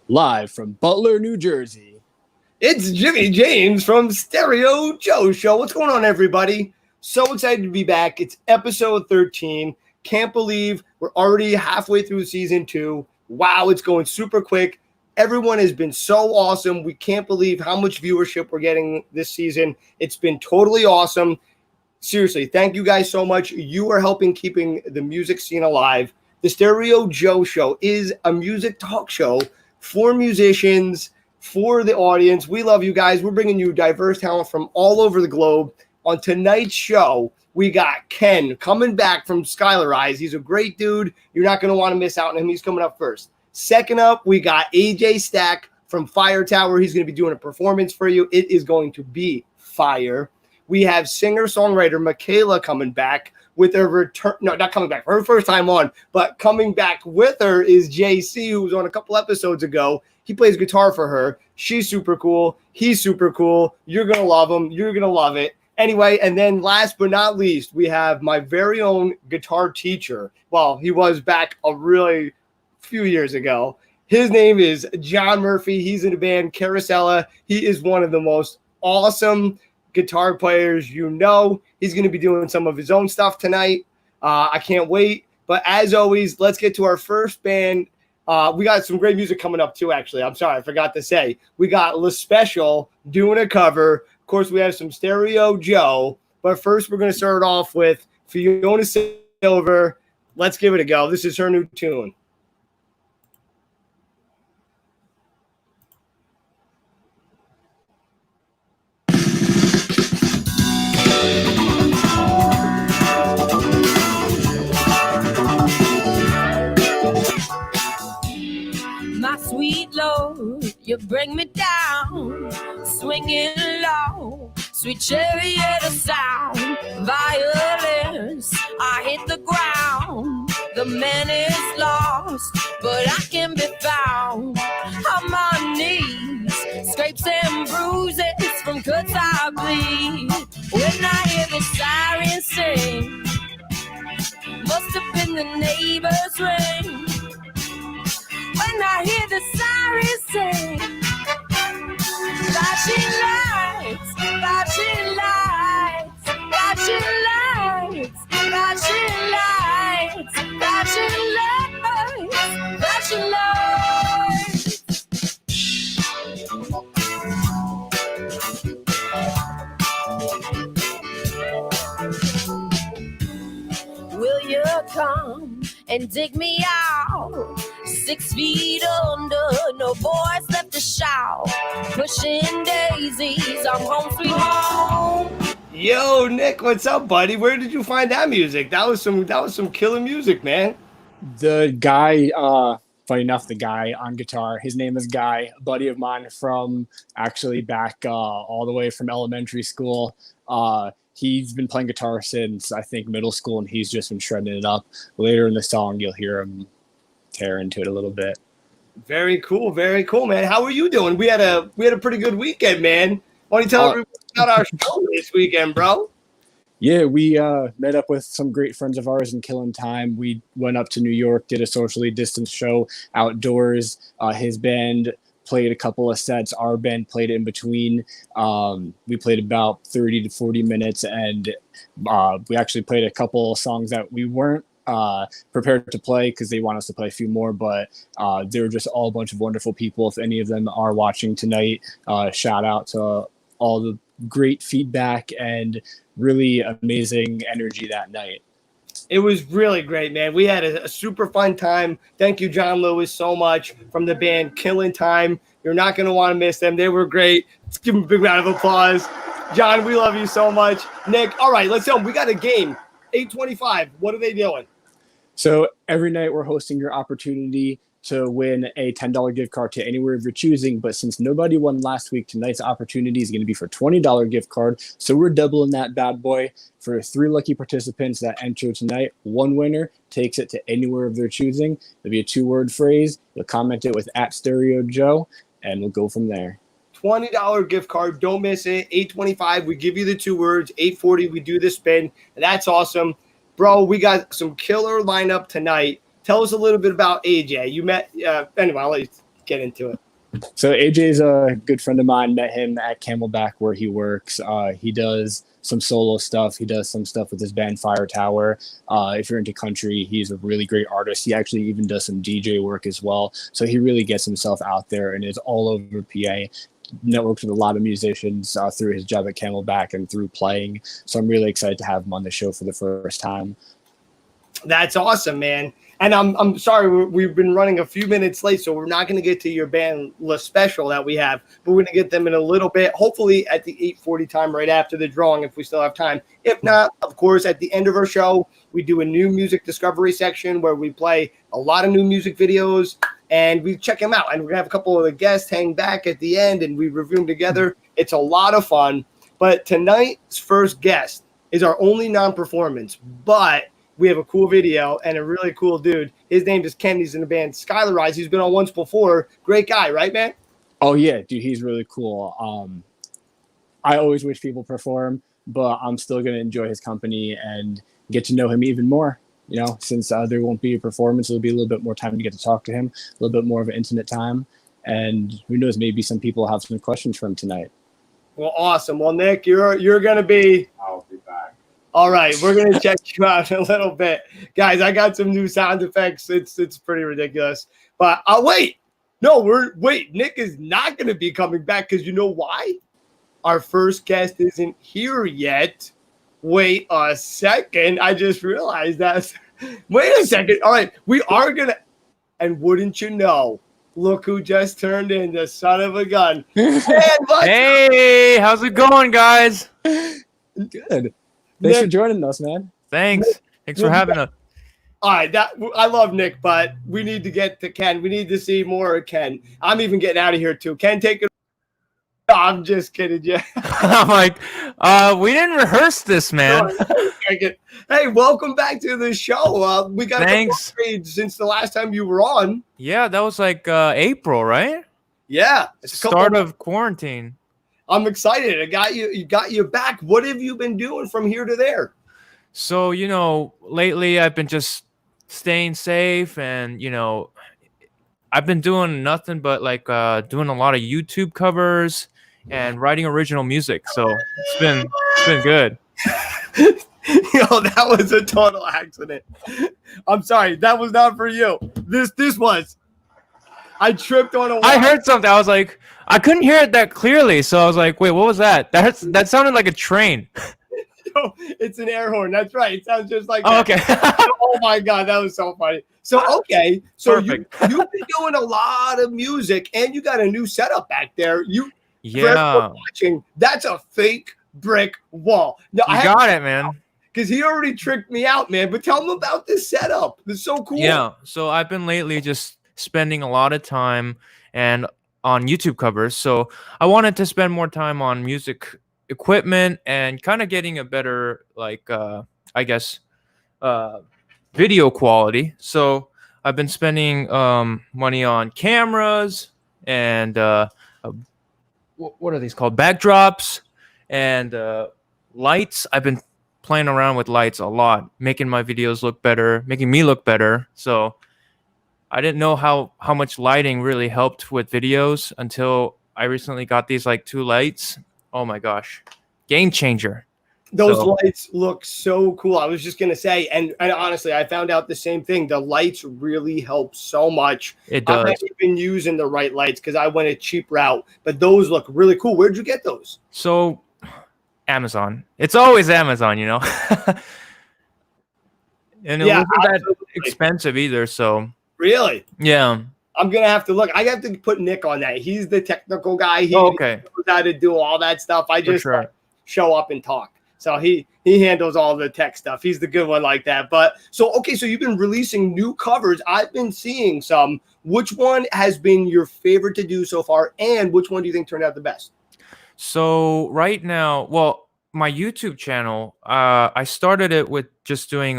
live from Butler, New Jersey. It's Jimmy James from Stereo Joe Show. What's going on, everybody? So excited to be back. It's episode 13. Can't believe we're already halfway through season 2. Wow, it's going super quick. Everyone has been so awesome. We can't believe how much viewership we're getting this season. It's been totally awesome. Seriously, thank you guys so much. You are helping keeping the music scene alive. The Stereo Joe Show is a music talk show for musicians, for the audience. We love you guys. We're bringing you diverse talent from all over the globe. On tonight's show, we got Ken coming back from Skylar Eyes. He's a great dude. You're not going to want to miss out on him. He's coming up first. Second up, we got AJ Stack from Fire Tower. He's going to be doing a performance for you. It is going to be fire. We have singer-songwriter Michaela coming back with her return. No, not coming back. Her first time on, but coming back with her is JC, who was on a couple episodes ago. He plays guitar for her. She's super cool. He's super cool. You're going to love him. You're going to love it. Anyway, and then last but not least, we have my very own guitar teacher. Well, he was back a really few years ago. His name is John Murphy. He's in the band Carousella. He is one of the most awesome guitar players you know. He's going to be doing some of his own stuff tonight. I can't wait. But as always, let's get to our first band. We got some great music coming up too, actually. I'm sorry, I forgot to say. We got La Special doing a cover. Of course, we have some Stereo Joe. But first, we're going to start off with Fiona Silver. Let's give it a go. This is her new tune. Sweet Lord, you bring me down, swinging low, sweet chariot of sound, violence, I hit the ground, the man is lost, but I can be found, on my knees, scrapes and bruises from cuts I bleed, when I hear the siren sing, must have been the neighbor's ring. When I hear the sirens sing, flashing lights, flashing lights, flashing lights, flashing lights, flashing lights, flashing lights. Will you come and dig me out? 6 feet under, no voice left to shout. Pushing daisies, I'm home sweet home. Yo, Nick, what's up, buddy? Where did you find that music? That was some killer music, man. The guy, funny enough, the guy on guitar, his name is Guy, a buddy of mine from actually back all the way from elementary school. He's been playing guitar since, I think, middle school, and he's just been shredding it up. Later in the song, you'll hear him tear into it a little bit. Very cool, man. How are you doing? We had a pretty good weekend, man. Why don't you tell everyone about our show this weekend, bro? Yeah, we met up with some great friends of ours in Killing Time. We went up to New York, did a socially distanced show outdoors. His band played a couple of sets. Our band played in between. We played about 30 to 40 minutes, and we actually played a couple of songs that we weren't prepared to play because they want us to play a few more, but they were just all a bunch of wonderful people. If any of them are watching tonight, shout out to all the great feedback and really amazing energy that night. It was really great, man. We had a super fun time. Thank you, John Lewis, so much from the band Killing Time. You're not going to want to miss them. They were great. Let's give them a big round of applause. John, we love you so much. Nick, all right, let's go. We got a game. 8:25. What are they doing? So every night we're hosting your opportunity to win a $10 gift card to anywhere of your choosing. But since nobody won last week, tonight's opportunity is going to be for a $20 gift card. So we're doubling that bad boy for 3 lucky participants that enter tonight. 1 winner takes it to anywhere of their choosing. It'll be a 2-word phrase. You'll comment it with @StereoJoe, and we'll go from there. $20 gift card. Don't miss it. 8:25. We give you the 2 words. 8:40. We do the spin. And that's awesome. Bro, we got some killer lineup tonight. Tell us a little bit about AJ. You met, anyway, I'll let you get into it. So AJ's a good friend of mine. Met him at Camelback where he works. He does some solo stuff. He does some stuff with his band Fire Tower. If you're into country, he's a really great artist. He actually even does some DJ work as well. So he really gets himself out there and is all over PA. Networks with a lot of musicians through his job at Camelback and through playing. So I'm really excited to have him on the show for the first time. That's awesome, man. And I'm sorry, we've been running a few minutes late, so we're not going to get to your band La Special that we have, but we're going to get them in a little bit, hopefully at the 8:40 time right after the drawing if we still have time. If not, of course, at the end of our show, we do a new music discovery section where we play a lot of new music videos and we check them out. And we're going to have a couple of the guests hang back at the end and we review them together. It's a lot of fun. But tonight's first guest is our only non-performance, but we have a cool video and a really cool dude. His name is Ken. He's in the band Skylar Rise. He's been on once before. Great guy, right, man? Oh, yeah, dude, he's really cool. I always wish people perform, but I'm still going to enjoy his company and get to know him even more. You know, since there won't be a performance, there'll be a little bit more time to get to talk to him, a little bit more of an intimate time. And who knows, maybe some people will have some questions for him tonight. Well, awesome. Well, Nick, you're going to be – I'll be back. All right, we're going to check you out in a little bit. Guys, I got some new sound effects. It's pretty ridiculous. But wait. No, Nick is not going to be coming back because you know why? Our first guest isn't here yet. Wait a second. I just realized that. Wait a second. All right, we are going to – and wouldn't you know, look who just turned in, the son of a gun. Hey, how's it going, guys? Good. Thanks for joining us, man. Thanks for having us. All right, I love Nick, but we need to get to Ken. We need to see more of Ken. I'm even getting out of here too. Ken, take it. No, I'm just kidding you. I'm like, we didn't rehearse this, man. Hey, welcome back to the show. We got Thanks. a since the last time you were on. Yeah, that was like April, right? Yeah, it's Start of quarantine. I'm excited. You got you back. What have you been doing from here to there? So, lately I've been just staying safe and, I've been doing nothing but like doing a lot of YouTube covers and writing original music. So it's been good. That was a total accident. I'm sorry. That was not for you. This was. I tripped on a wall. I heard something. I was like, I couldn't hear it that clearly. So I was like, wait, what was that? That sounded like a train. No, it's an air horn. That's right. It sounds just like that. Okay. Oh my God. That was so funny. So, okay. So you've been doing a lot of music and you got a new setup back there. Yeah. Watching, that's a fake brick wall. No, you got it, man. Because he already tricked me out, man. But tell him about this setup. It's so cool. Yeah. So I've been lately just spending a lot of time and on YouTube covers. So I wanted to spend more time on music equipment and kind of getting a better, video quality. So I've been spending money on cameras and what are these called? Backdrops and lights. I've been playing around with lights a lot, making my videos look better, making me look better. So I didn't know how much lighting really helped with videos until I recently got these like 2 lights. Oh my gosh, game changer. Those lights look so cool. I was just going to say, and honestly, I found out the same thing. The lights really help so much. It does. I haven't been using the right lights because I went a cheap route, but those look really cool. Where'd you get those? So Amazon. It's always Amazon, And it wasn't that expensive either, so. Really? Yeah. I'm going to have to look. I have to put Nick on that. He's the technical guy. He knows how to do all that stuff. I just show up and talk. So he handles all the tech stuff. He's the good one like that. But so you've been releasing new covers. I've been seeing some. Which one has been your favorite to do so far? And which one do you think turned out the best? So right now, my YouTube channel, I started it with just doing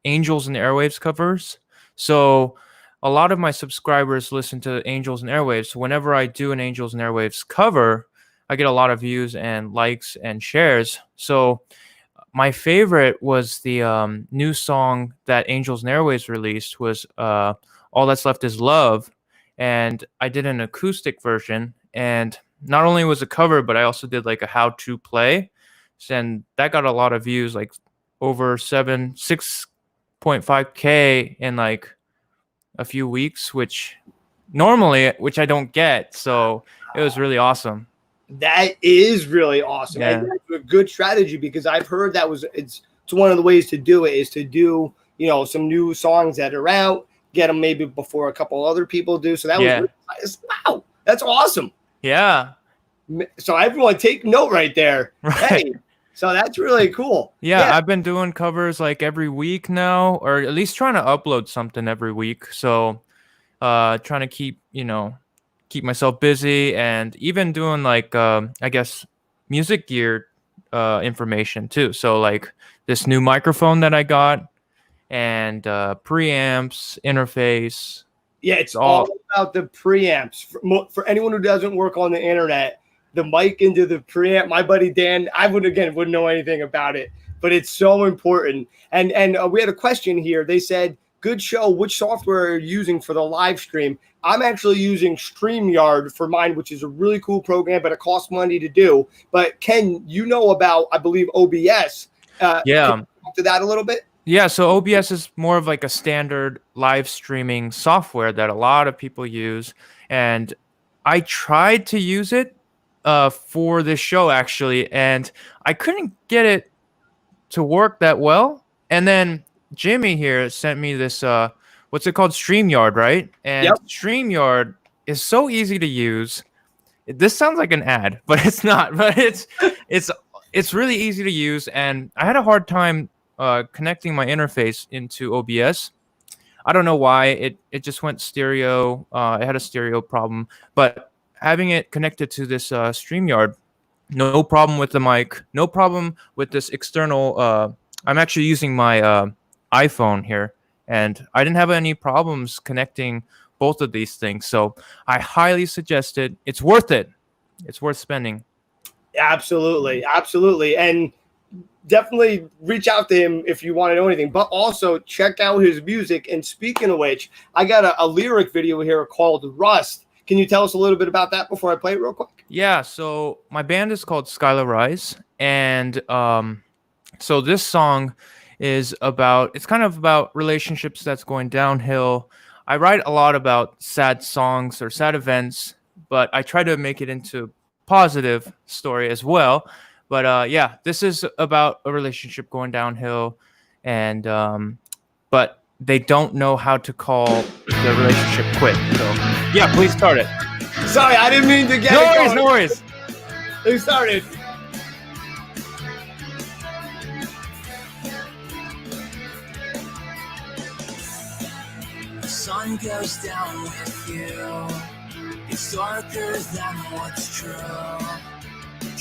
Angels and Airwaves covers. So a lot of my subscribers listen to Angels and Airwaves. So whenever I do an Angels and Airwaves cover, I get a lot of views and likes and shares. So my favorite was the new song that Angels and Airwaves released was All That's Left Is Love. and I did an acoustic version. And not only was a cover, but I also did like a how to play, and that got a lot of views, like over 6.5K in like a few weeks, which I don't get. So it was really awesome. That is really awesome. Yeah. And that's a good strategy, because I've heard that it's one of the ways to do it is to do, some new songs that are out, get them maybe before a couple other people do. So that was really nice. Wow, that's awesome. Yeah. So everyone take note right there. Right. Hey, so that's really cool. Yeah, I've been doing covers like every week now, or at least trying to upload something every week. So trying to keep myself busy, and even doing like I guess music gear information too. So like this new microphone that I got, and preamps, interface. Yeah, it's all about the preamps. For anyone who doesn't work on the internet, the mic into the preamp, my buddy Dan, I wouldn't know anything about it, but it's so important. And we had a question here. They said, good show, which software are you using for the live stream? I'm actually using StreamYard for mine, which is a really cool program, but it costs money to do. But Ken, about, I believe, OBS. Can you talk to that a little bit? Yeah, so OBS is more of like a standard live streaming software that a lot of people use. And I tried to use it for this show, actually, and I couldn't get it to work that well. And then Jimmy here sent me this, what's it called? StreamYard, right? And StreamYard is so easy to use. This sounds like an ad, but it's not. But it's really easy to use, and I had a hard time connecting my interface into OBS. I don't know why it just went stereo. It had a stereo problem, but having it connected to this StreamYard, no problem with the mic, no problem with this external. I'm actually using my iPhone here, and I didn't have any problems connecting both of these things. So I highly suggest it. It's worth it. It's worth spending. Absolutely, and definitely reach out to him if you want to know anything, but also check out his music. And speaking of which, I got a lyric video here called Rust. Can you tell us a little bit about that before I play it real quick? Yeah, so my band is called Skylar Rise, and so this song is it's kind of about relationships that's going downhill. I write a lot about sad songs or sad events, but I try to make it into positive story as well. But yeah, this is about a relationship going downhill, and but they don't know how to call the relationship quit. So yeah, please start it. Sorry, I didn't mean to get No worries. It started. The sun goes down with you. It's darker than what's true.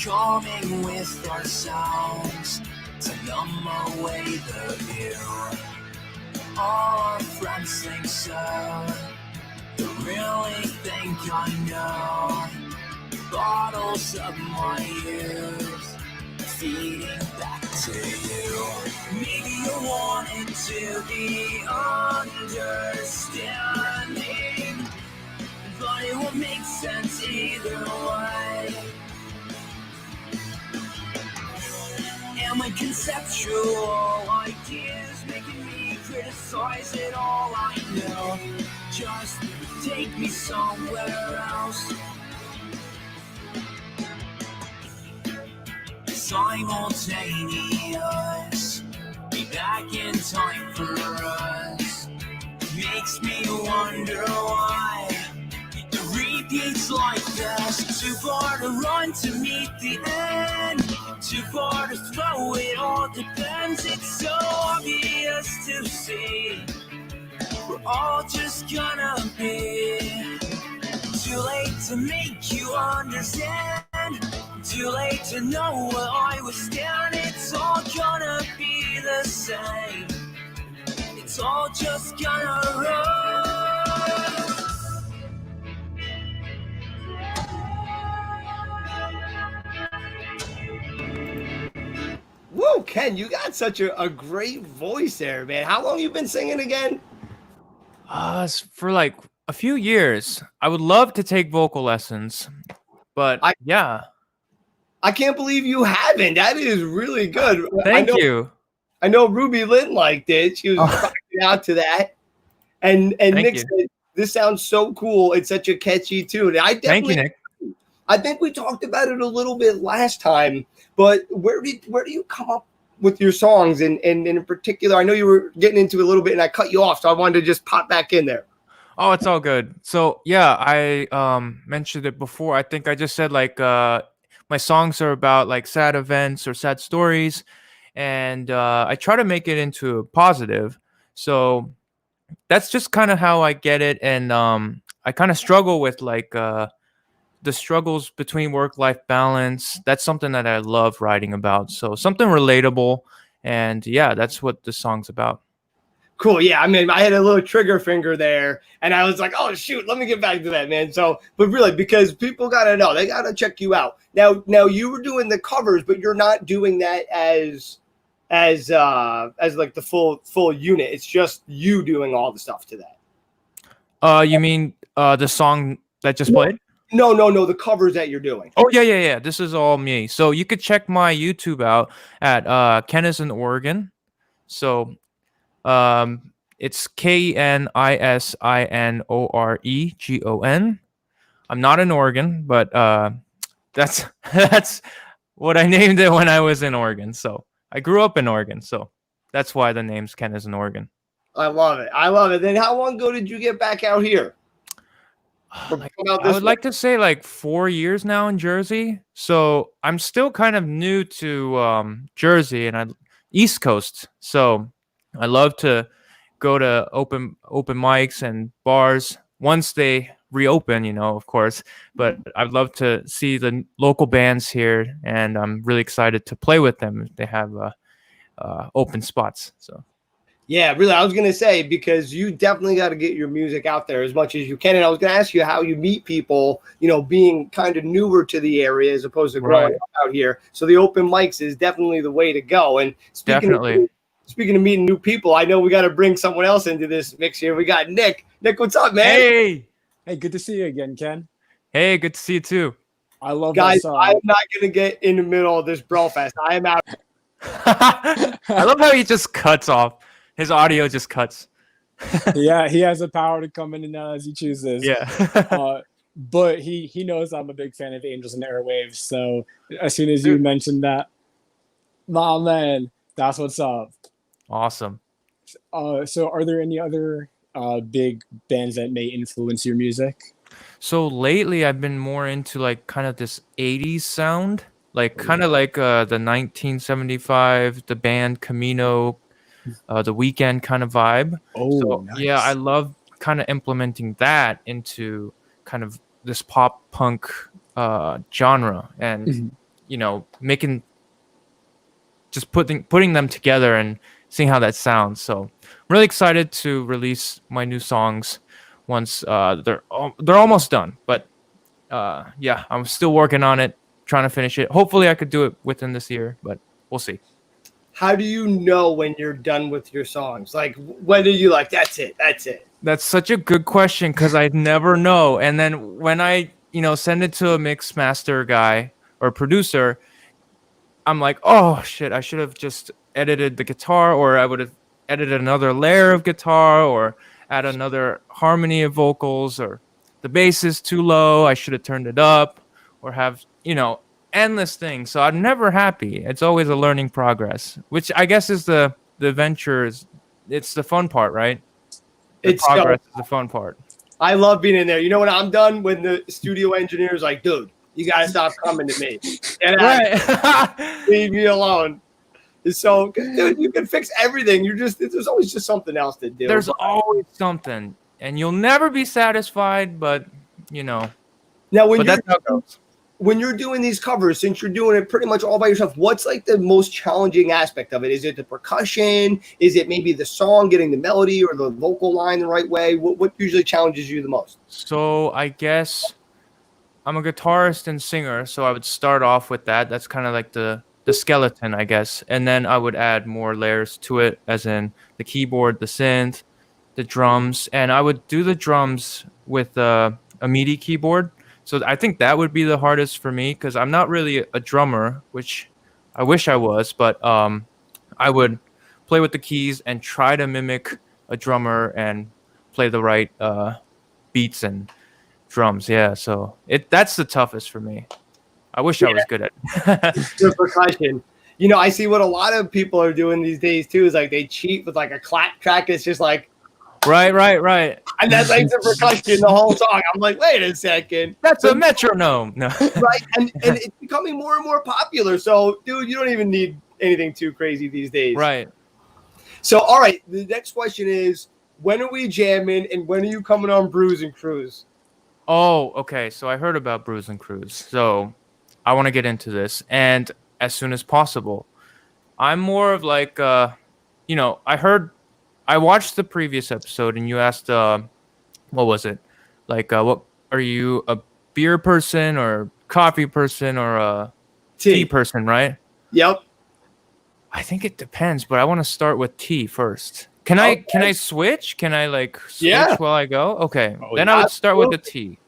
Calming with our sounds to numb away the view. All our friends think so. You really think I know? Bottles of my youth feeding back to you. Maybe you wanted to be understanding, but it won't make sense either way. And my conceptual ideas making me criticize it all. I know, just take me somewhere else. Simultaneous, be back in time for us. Makes me wonder why it repeats like this. Too far to run to meet the end, too far to throw, it all depends. It's so obvious to see, we're all just gonna be. Too late to make you understand, too late to know where I would stand. It's all gonna be the same, it's all just gonna run. Woo, Ken, you got such a great voice there, man. How long you been singing again? It's for like A few years. I would love to take vocal lessons, but I- yeah. I can't believe you haven't. That is really good. Thank you. I know Ruby Lynn liked it. She was rocking out to that. And Thank Nick you. said, this sounds so cool. It's such a catchy tune. Thank you, Nick. I think we talked about it a little bit last time, but where do you come up with your songs? And in particular, I know you were getting into it a little bit and I cut you off, so I wanted to just pop back in there. Oh, it's all good. So yeah, I mentioned it before. I think I just said like my songs are about like sad events or sad stories, and I try to make it into a positive. So that's just kind of how I get it, and I kind of struggle with like the struggles between work-life balance. That's something that I love writing about. So something relatable, and yeah, that's what the song's about. Cool. Yeah. I mean, I had a little trigger finger there and I was like, oh, shoot, let me get back to that, man. So, but really, because people got to know, they got to check you out. Now you were doing the covers, but you're not doing that as like the full unit. It's just you doing all the stuff to that. You mean the song that just played? No, the covers that you're doing. Oh yeah. This is all me. So you could check my YouTube out at Kenisin Oregon. So it's KENISINOREGON. I'm not in Oregon, but that's what I named it when I was in Oregon. So I grew up in Oregon, so that's why the name's Kenisin Oregon. I love it. Then how long ago did you get back out here? I would like to say like 4 years now in Jersey. So I'm still kind of new to Jersey and East Coast. So I love to go to open mics and bars once they reopen, of course. But I'd love to see the local bands here, and I'm really excited to play with them if they have open spots. So. Yeah, really. I was going to say, because you definitely got to get your music out there as much as you can. And I was going to ask you how you meet people, being kind of newer to the area as opposed to growing up out here. So the open mics is definitely the way to go. And speaking of meeting new people, I know we got to bring someone else into this mix here. We got Nick. Nick, what's up, man? Hey, good to see you again, Ken. Hey, good to see you too. I love guys. that song. I'm not going to get in the middle of this Brofest. I am out. I love how he just cuts off. His audio just cuts. Yeah, he has the power to come in and out as he chooses. Yeah. But he knows I'm a big fan of Angels and Airwaves. So as soon as you mentioned that, nah, man, that's what's up. Awesome. So are there any other big bands that may influence your music? So lately I've been more into like kind of this 80s sound, like kind of like the 1975, the band Camino, the Weekend kind of vibe. Oh, so, nice. Yeah, I love kind of implementing that into kind of this pop punk genre, and making just putting them together and seeing how that sounds. So I'm really excited to release my new songs once they're almost done. But yeah, I'm still working on it, trying to finish it. Hopefully I could do it within this year, but we'll see. How do you know when you're done with your songs? Like, when are you like, that's it? That's such a good question, because I never know. And then when I, send it to a mix master guy or producer, I'm like, oh shit, I should have just edited the guitar, or I would have edited another layer of guitar, or add another harmony of vocals, or the bass is too low, I should have turned it up, or have, endless things. So I'm never happy. It's always a learning progress, which I guess is the venture. It's the fun part, right? Progress is the fun part. I love being in there. When I'm done, when the studio engineer's like, dude, you gotta stop coming to me. And leave me alone. So, dude, you can fix everything. There's always just something else to do. There's always something, and you'll never be satisfied. But Now, that's how it goes. When you're doing these covers, since you're doing it pretty much all by yourself, what's like the most challenging aspect of it? Is it the percussion? Is it maybe the song, getting the melody or the vocal line the right way? What usually challenges you the most? So I guess I'm a guitarist and singer, so I would start off with that. That's kind of like the skeleton, I guess. And then I would add more layers to it, as in the keyboard, the synth, the drums, and I would do the drums with a MIDI keyboard. So I think that would be the hardest for me because I'm not really a drummer, which I wish I was, but I would play with the keys and try to mimic a drummer and play the right beats and drums. Yeah, so that's the toughest for me. I wish I was good at it. The percussion. You know, I see what a lot of people are doing these days too. Is like they cheat with like a clap track. It's just like Right. and that's like the percussion the whole song. I'm like, wait a second. That's a metronome. No. Right. And it's becoming more and more popular. So, dude, you don't even need anything too crazy these days. Right. So, all right. The next question is, when are we jamming and when are you coming on Brews and Cruise? Oh, okay. So I heard about Brews and Cruise. So I want to get into this, and as soon as possible. I'm more of like, I watched the previous episode, and you asked, what was it? Like, what are you, a beer person or coffee person or a tea person, right? Yep. I think it depends, but I want to start with tea first. Can I switch? Can I switch while I go? Okay. Then I would start with the tea.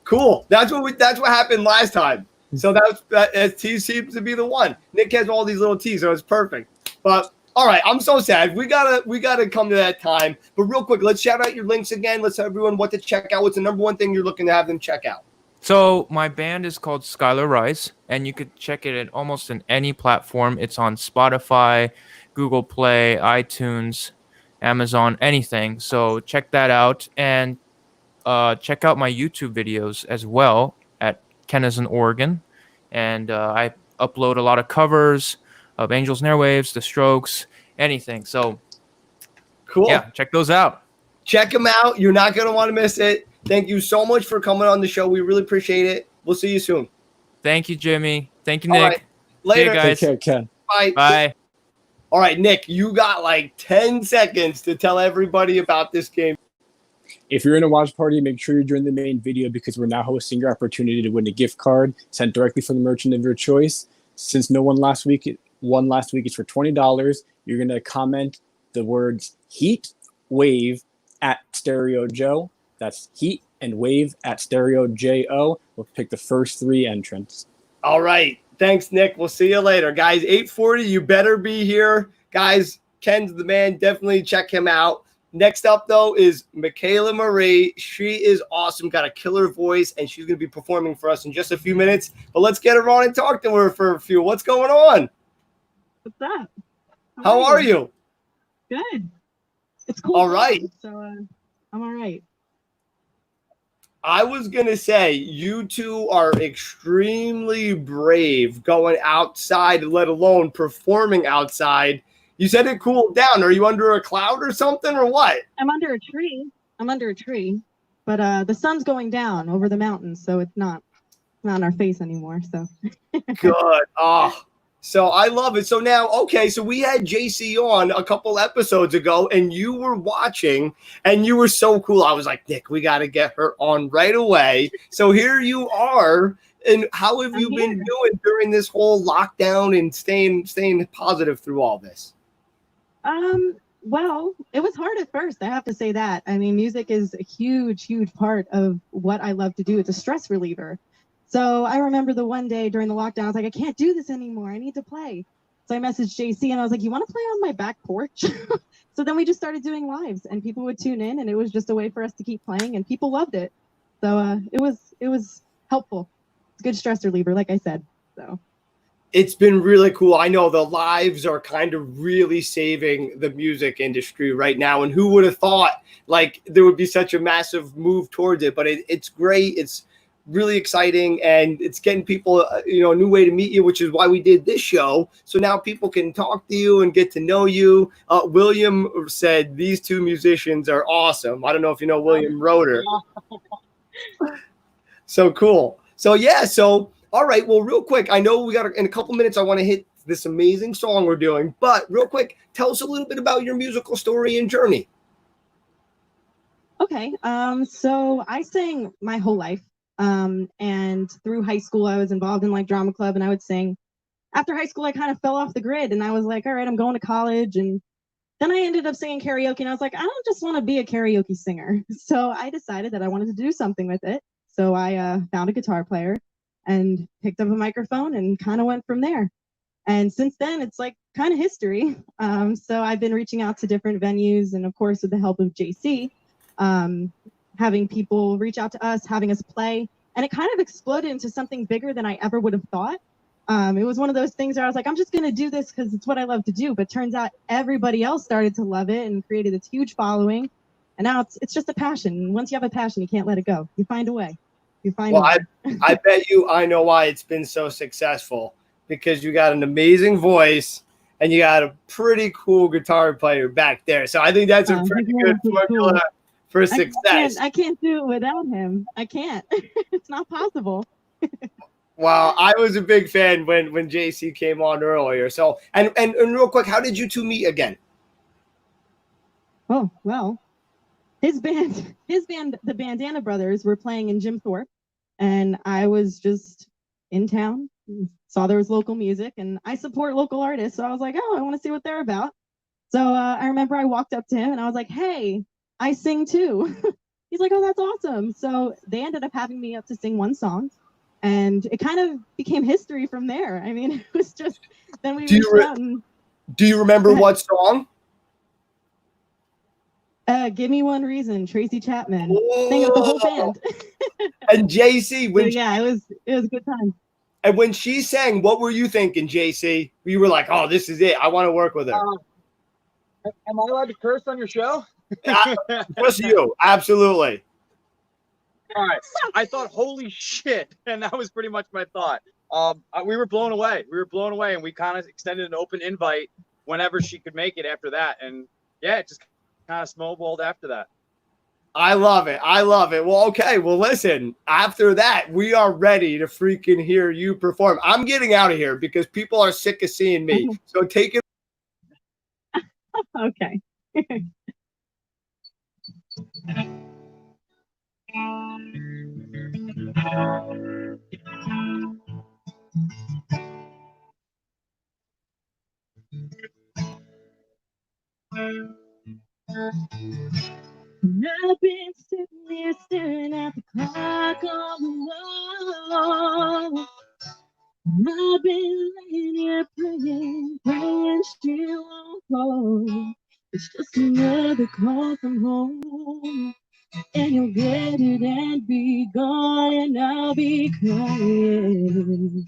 Cool. That's what happened last time. So that tea seems to be the one. Nick has all these little teas, so it's perfect. But all right, I'm so sad. We gotta come to that time. But real quick, let's shout out your links again. Let's tell everyone what to check out. What's the number one thing you're looking to have them check out? So my band is called Skylar Rise, and you could check it at almost in any platform. It's on Spotify, Google Play, iTunes, Amazon, anything. So check that out, and check out my YouTube videos as well at Kenason, Oregon. And I upload a lot of covers of Angels and Airwaves, The Strokes, anything. So cool. Yeah, check those out. Check them out. You're not going to want to miss it. Thank you so much for coming on the show. We really appreciate it. We'll see you soon. Thank you, Jimmy. Thank you, Nick. Right. Later. See you guys. Take care, Ken. Bye. Bye. All right, Nick, you got like 10 seconds to tell everybody about this game. If you're in a watch party, make sure you're during the main video because we're now hosting your opportunity to win a gift card sent directly from the merchant of your choice. Since no one last week, it's for $20. You're going to comment the words Heat Wave at Stereo Joe. That's Heat and Wave at Stereo JO. We'll pick the first 3 entrants. All right. Thanks, Nick. We'll see you later. Guys, 8:40, you better be here. Guys, Ken's the man. Definitely check him out. Next up, though, is Michaela Marie. She is awesome, got a killer voice, and she's going to be performing for us in just a few minutes. But let's get her on and talk to her for a few. What's going on? What's up? How are you? Good. It's cool. All right. So I'm all right. I was going to say, you two are extremely brave going outside, let alone performing outside. You said it cooled down. Are you under a cloud or something or what? I'm under a tree. But the sun's going down over the mountains, so it's not in our face anymore. So good. Oh, so I love it. So now, okay, so we had JC on a couple episodes ago, and you were watching, and you were so cool. I was like, Nick, we got to get her on right away. So here you are. And how have you been doing during this whole lockdown and staying positive through all this? Well, it was hard at first. I have to say that. I mean, music is a huge, huge part of what I love to do. It's a stress reliever. So I remember the one day during the lockdown, I was like, I can't do this anymore. I need to play. So I messaged JC and I was like, you want to play on my back porch? So then we just started doing lives and people would tune in and it was just a way for us to keep playing and people loved it. So it was helpful. It's a good stress reliever, like I said. So it's been really cool. I know the lives are kind of really saving the music industry right now. And who would have thought like there would be such a massive move towards it, but it's great. It's really exciting and it's getting people, a new way to meet you, which is why we did this show. So now people can talk to you and get to know you. William said these two musicians are awesome. I don't know if you know William Roeder. So cool. So yeah. So, all right. Well, real quick, I know we got in a couple minutes, I want to hit this amazing song we're doing, but real quick, tell us a little bit about your musical story and journey. Okay. So I sang my whole life. And through high school, I was involved in like drama club and I would sing. After high school, I kind of fell off the grid and I was like, all right, I'm going to college and then I ended up singing karaoke, and I was like, I don't just want to be a karaoke singer. So I decided that I wanted to do something with it. So I found a guitar player and picked up a microphone and kind of went from there. And since then, it's like kind of history. So I've been reaching out to different venues, and of course, with the help of JC, having people reach out to us, having us play. And it kind of exploded into something bigger than I ever would have thought. It was one of those things where I was like, I'm just going to do this because it's what I love to do. But turns out everybody else started to love it and created this huge following. And now it's just a passion. And once you have a passion, you can't let it go. You find a way. You find a way. I bet you I know why it's been so successful, because you got an amazing voice and you got a pretty cool guitar player back there. So I think that's a pretty good formula cool. for success. I can't do it without him. I can't. It's not possible. Wow, I was a big fan when JC came on earlier. So and real quick, how did you two meet again? Oh, well, his band, the Bandana Brothers, were playing in Jim Thorpe, and I was just in town, saw there was local music, and I support local artists, so I was like, oh, I want to see what they're about. So I remember I walked up to him and I was like, hey, I sing too. He's like, oh, that's awesome. So they ended up having me up to sing one song. And it kind of became history from there. I mean, it was just, then we reached out and... Do you remember what song? Give Me One Reason, Tracy Chapman. Sang with the whole band. And JC, so, yeah, it was a good time. And when she sang, what were you thinking, JC? You were like, oh, this is it. I want to work with her. Am I allowed to curse on your show? Just you. Absolutely. All right. I thought, holy shit. And that was pretty much my thought. We were blown away. And we kind of extended an open invite whenever she could make it after that. And yeah, it just kind of snowballed after that. I love it. Well, okay. Well, listen, after that, we are ready to freaking hear you perform. I'm getting out of here because people are sick of seeing me. So take it. Okay. I've been sitting there staring at the clock on the wall. I've been laying here praying still won't call. It's just another call from home. And you'll get it and be gone, and I'll be crying.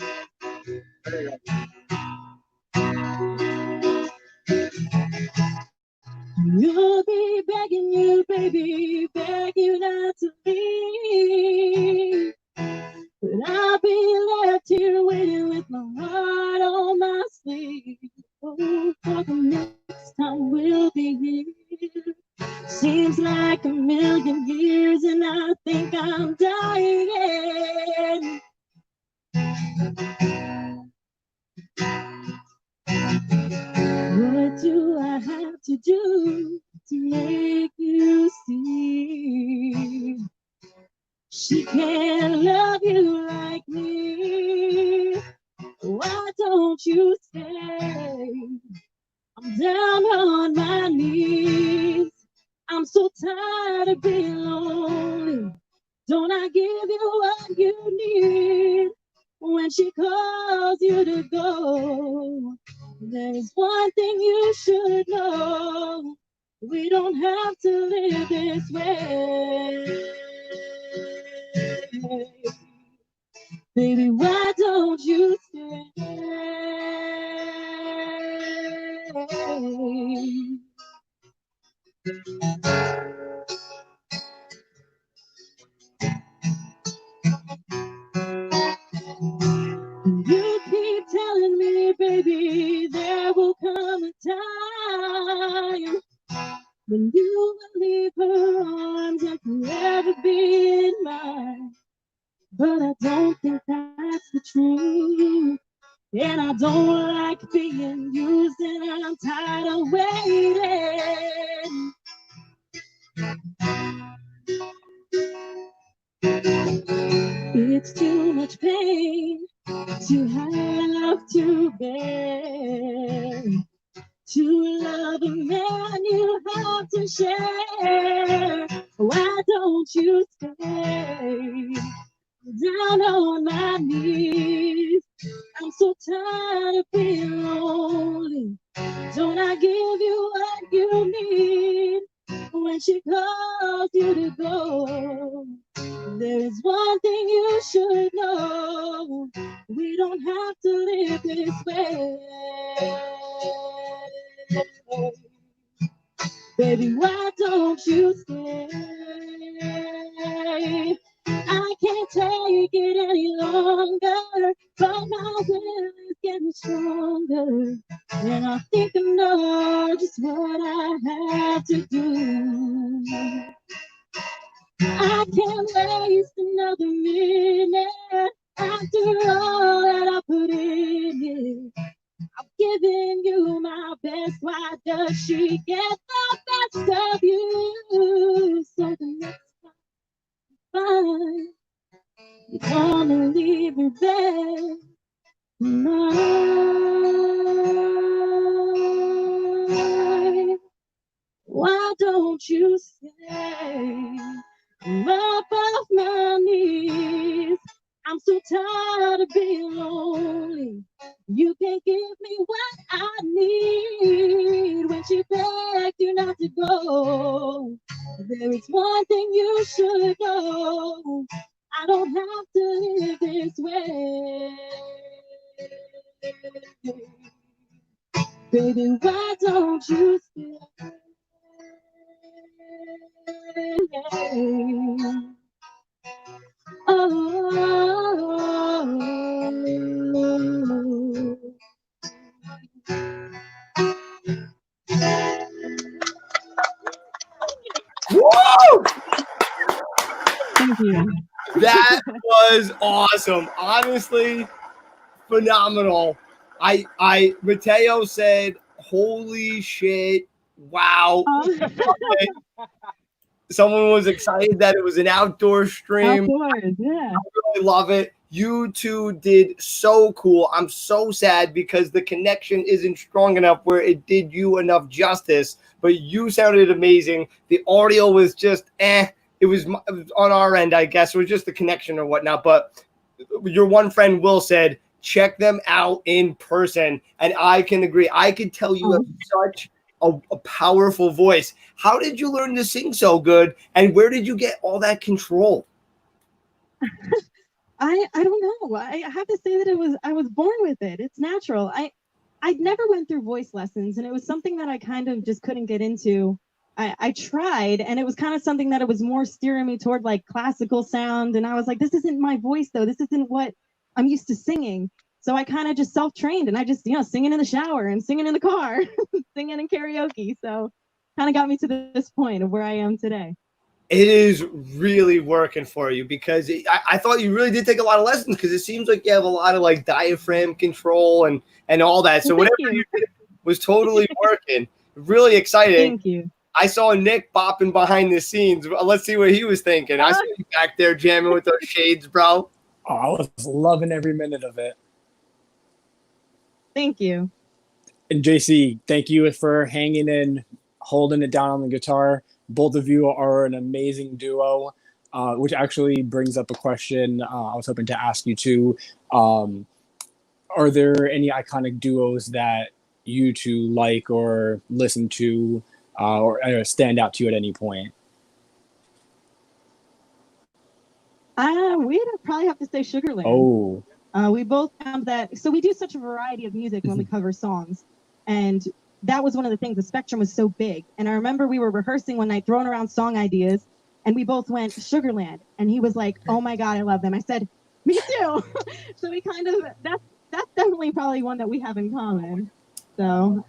You'll be begging you, baby, beg you not to leave. But I'll be left here waiting with my heart on my sleeve. Oh, for the next time we'll be here. Seems like a million years, and I think I'm dying. What do I have to do to make you see? She can't love you like me. Why don't you stay? I'm down on my knees. I'm so tired of being lonely. Don't I give you what you need? When she calls you to go, there's one thing you should know. We don't have to live this way. Baby, why don't you stay? You keep telling me, baby, there will come a time when you will leave her arms and forever be in mine. But I don't think that's the truth. And I don't like being used, and I'm tired of waiting. It's too much pain to have to bear. To love a man, you have to share. Why don't you stay down on my knees? I'm so tired of being lonely. Don't I give you what you need when she calls you to go? There is one thing you should know. We don't have to live this way. Baby, why don't you stay? I can't take it any longer, but my will is getting stronger. And I think I know just what I have to do. I can't waste another minute after all that I put in it. I'm giving you my best. Why does she get the best of you? So the next time you wanna leave her there, tonight. Why don't you stay? I'm up off my knees. I'm so tired of being lonely. You can't give me what I need. When she begged you not to go, there is one thing you should know. I don't have to live this way. Baby, why don't you stay? Oh. Woo! Thank you. That was awesome. Honestly, phenomenal. Mateo said, "Holy shit! Wow!" Someone was excited that it was an outdoor stream. Of course, yeah. I really love it. You two did so cool. I'm so sad because the connection isn't strong enough where it did you enough justice. But you sounded amazing. The audio was just It was on our end, I guess. It was just the connection or whatnot. But your one friend Will said, check them out in person. And I can agree. I could tell you have such a powerful voice. How did you learn to sing so good? And where did you get all that control? I don't know. I have to say that I was born with it. It's natural. I never went through voice lessons, and it was something that I kind of just couldn't get into. I tried, and it was kind of something that it was more steering me toward like classical sound. And I was like, this isn't my voice though. This isn't what I'm used to singing. So I kind of just self-trained, and I just, singing in the shower and singing in the car, singing in karaoke. So kind of got me to this point of where I am today. It is really working for you because I thought you really did take a lot of lessons because it seems like you have a lot of like diaphragm control and all that. So whatever you did was totally working. Really exciting. Thank you. I saw Nick bopping behind the scenes. Let's see what he was thinking. I saw you back there jamming with those shades, bro. Oh, I was loving every minute of it. Thank you. And JC, thank you for hanging in, holding it down on the guitar. Both of you are an amazing duo, which actually brings up a question I was hoping to ask you too. Are there any iconic duos that you two like or listen to or stand out to you at any point? We'd probably have to say Sugarland. Oh. We both found that, so we do such a variety of music when we cover songs. And that was one of the things, the spectrum was so big. And I remember we were rehearsing one night, throwing around song ideas, and we both went Sugarland. And he was like, oh my God, I love them. I said, me too. So we kind of, that's definitely probably one that we have in common. So.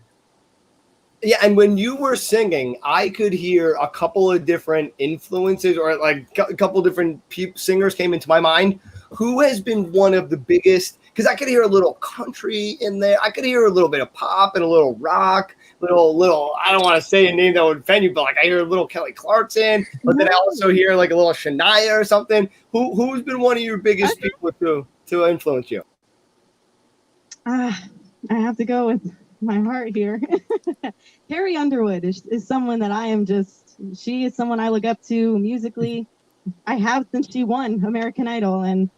Yeah, and when you were singing, I could hear a couple of different influences or like a couple of different singers came into my mind. Who has been one of the biggest? Because I could hear a little country in there. I could hear a little bit of pop and a little rock, little. I don't want to say a name that would offend you, but like I hear a little Kelly Clarkson. But then I also hear like a little Shania or something. Who's been one of your biggest people to influence you? I have to go with my heart here. Carrie Underwood is someone that she is someone I look up to musically. I have since she won American Idol, and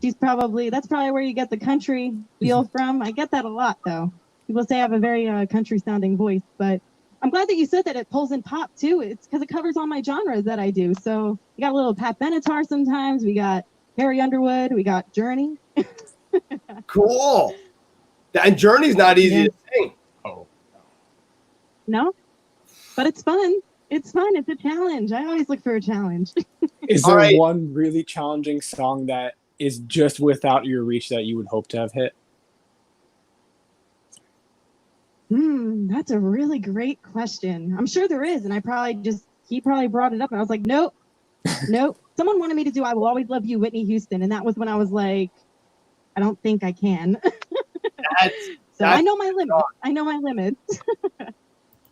that's probably where you get the country feel from. I get that a lot, though. People say I have a very country sounding voice, but I'm glad that you said that it pulls in pop too. It's because it covers all my genres that I do. So we got a little Pat Benatar sometimes. We got Carrie Underwood. We got Journey. Cool. And Journey's not easy to sing. Oh, No, but it's fun. It's fun. It's a challenge. I always look for a challenge. is All there right. one really challenging song that is just without your reach that you would hope to have hit? That's a really great question. I'm sure there is, and he probably brought it up, and I was like, nope. Someone wanted me to do "I Will Always Love You," Whitney Houston, and that was when I was like, I don't think I can. I know my limit.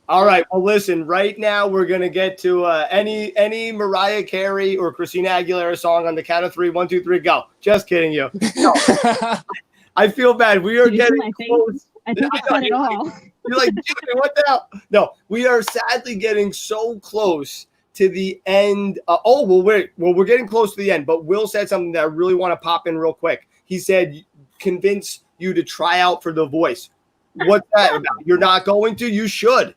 All right. Well, listen. Right now, we're gonna get to any Mariah Carey or Christina Aguilera song on the count of 3. 1, 2, 3, go. Just kidding you. No, I feel bad. We are Did you see getting my face? close. I think it said it all. You're like, Jimmy, what the hell? No, we are sadly getting so close to the end. We're getting close to the end. But Will said something that I really want to pop in real quick. He said, convince you to try out for The Voice. What's that about? You're not going to? You should.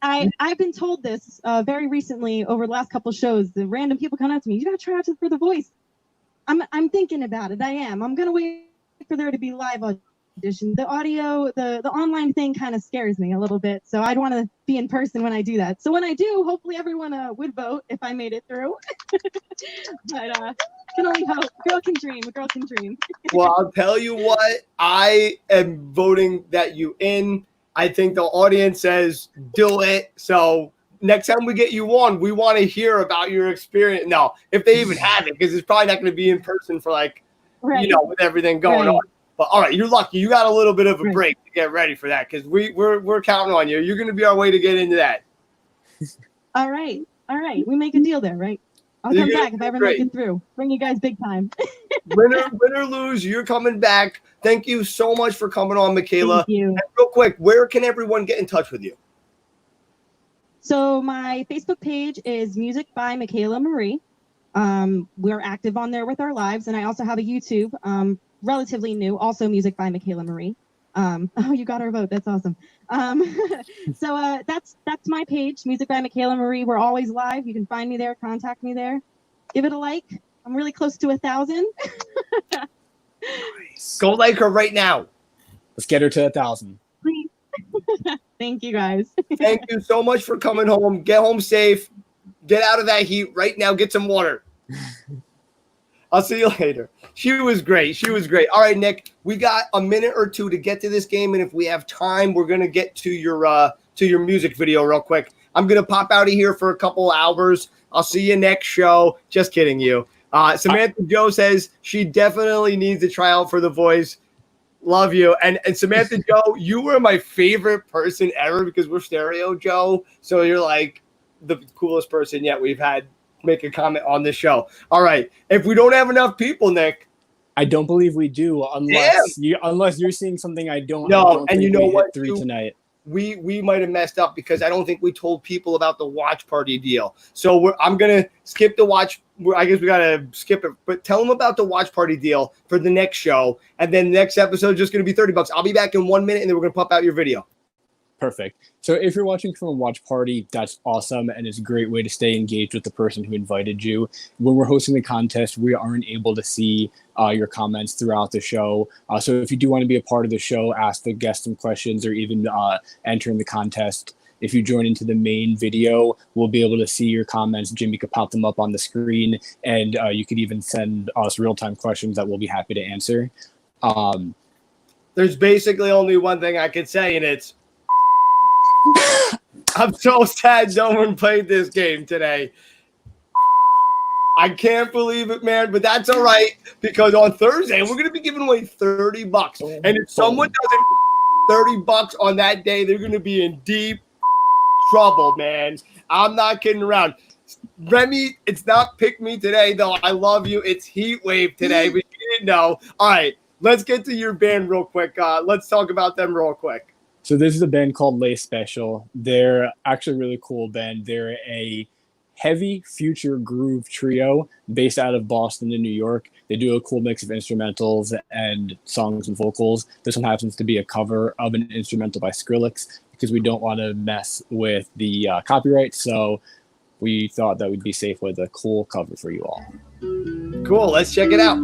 I've been told this very recently over the last couple shows. The random people come up to me, you gotta try out for The Voice. I'm thinking about it. I am. I'm gonna wait for there to be live audition. The audio, the online thing kind of scares me a little bit. So I'd want to be in person when I do that. So when I do, hopefully everyone would vote if I made it through. But can only hope. Girl can dream. A girl can dream. Well, I'll tell you what. I am voting that you in. I think the audience says do it. So next time we get you on, we want to hear about your experience. No, if they even have it, because it's probably not going to be in person for Right. with everything going on. But all right, you're lucky. You got a little bit of a break to get ready for that, because we're counting on you. You're going to be our way to get into that. All right. We make a deal there, right? I'll come back if I ever make it through. Bring you guys big time. Win or lose, you're coming back. Thank you so much for coming on, Michaela. Thank you. And real quick, where can everyone get in touch with you? So my Facebook page is Music by Michaela Marie. We're active on there with our lives, and I also have a YouTube, relatively new, also Music by Michaela Marie. Oh, you got our vote. That's awesome. So that's my page, Music by Michaela Marie. We're always live. You can find me there, contact me there. Give it a like. I'm really close to 1,000. Nice. Go like her right now. Let's get her to 1,000. Please. Thank you, guys. Thank you so much for coming home. Get home safe. Get out of that heat right now. Get some water. I'll see you later. She was great. All right, Nick, we got a minute or two to get to this game, and if we have time, we're gonna get to your music video real quick. I'm gonna pop out of here for a couple hours. I'll see you next show. Just kidding you. Samantha Joe says she definitely needs to try out for The Voice. Love you. And Samantha Joe, you were my favorite person ever because we're Stereo Joe. So you're like the coolest person yet we've had make a comment on this show. All right. If we don't have enough people, Nick. I don't believe we do unless you're seeing something I don't. No, I don't and think you know we hit what, 3 too? tonight. We might have messed up because I don't think we told people about the watch party deal. So I'm going to skip the watch. I guess we got to skip it, but tell them about the watch party deal for the next show. And then the next episode is just going to be $30. I'll be back in 1 minute and then we're going to pop out your video. Perfect. So if you're watching from a watch party, that's awesome, and it's a great way to stay engaged with the person who invited you. When we're hosting the contest, we aren't able to see your comments throughout the show. So if you do want to be a part of the show, ask the guests some questions, or even enter in the contest. If you join into the main video, we'll be able to see your comments. Jimmy could pop them up on the screen, and you could even send us real-time questions that we'll be happy to answer. There's basically only one thing I could say, and it's I'm so sad no one played this game today. I can't believe it, man, but that's all right because on Thursday we're going to be giving away $30. And if someone doesn't $30 on that day, they're going to be in deep trouble, man. I'm not kidding around. Remy, it's not pick me today, though. I love you. It's heat wave today, but you didn't know. All right. let's get to your band real quick. Let's talk about them real quick. So this is a band called Lay Special. They're actually a really cool band. They're a heavy future groove trio based out of Boston and New York. They do a cool mix of instrumentals and songs and vocals. This one happens to be a cover of an instrumental by Skrillex because we don't want to mess with the copyright. So we thought that we'd be safe with a cool cover for you all. Cool. Let's check it out.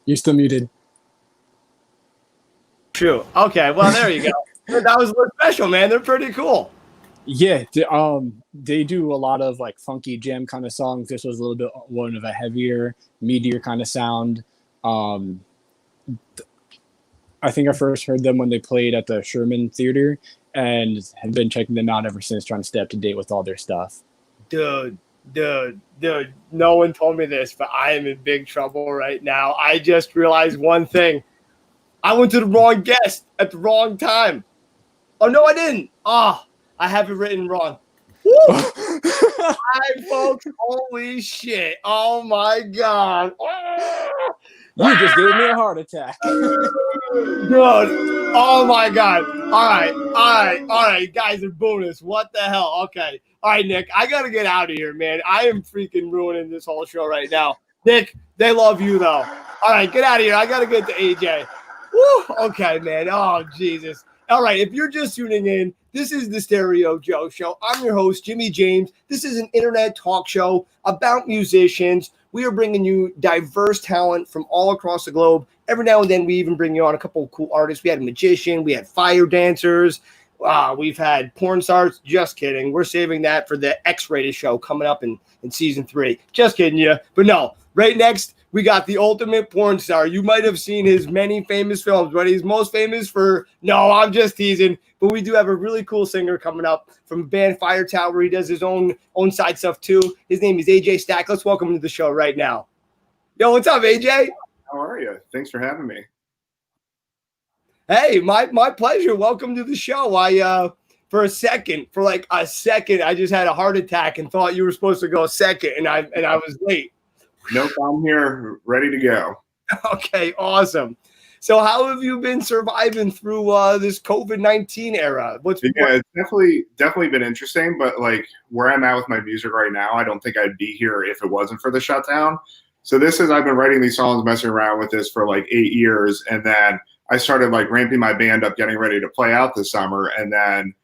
You're still muted. True. Okay. Well, there you go. That was Lay Special, man. They're pretty cool. Yeah, they do a lot of like funky jam kind of songs. This was a little bit one of a heavier, meatier kind of sound. I think I first heard them when they played at the Sherman Theater and have been checking them out ever since, trying to stay up to date with all their stuff. Dude, no one told me this, but I am in big trouble right now. I just realized one thing. I went to the wrong guest at the wrong time. Oh, no, I didn't. Oh, I have it written wrong. Woo! Hi, folks. Holy shit. Oh, my God. You just gave me a heart attack. Dude, oh my God. All right. Guys are bonus. What the hell? Okay. All right, Nick, I got to get out of here, man. I am freaking ruining this whole show right now. Nick, they love you, though. All right, get out of here. I got to get to AJ. Woo! Okay, man. Oh, Jesus. All right, if you're just tuning in, this is the Stereo Joe Show. I'm your host, Jimmy James. This is an internet talk show about musicians. We are bringing you diverse talent from all across the globe. Every now and then, we even bring you on a couple of cool artists. We had a magician. We had fire dancers. We've had porn stars. Just kidding. We're saving that for the X-rated show coming up in season 3. Just kidding you. But no, right next, we got the ultimate porn star. You might have seen his many famous films, but he's most famous for, no, I'm just teasing. But we do have a really cool singer coming up from band Fire Tower. He does his own side stuff too. His name is AJ Stack. Let's welcome him to the show right now. Yo, what's up, AJ? How are you? Thanks for having me. Hey, my pleasure. Welcome to the show. For like a second, I just had a heart attack and thought you were supposed to go second, and I was late. Nope, I'm here, ready to go. Okay, awesome. So how have you been surviving through this COVID-19 era? It's definitely been interesting, but like where I'm at with my music right now, I don't think I'd be here if it wasn't for the shutdown. So I've been writing these songs, messing around with this for like 8 years, and then I started like ramping my band up, getting ready to play out this summer, and then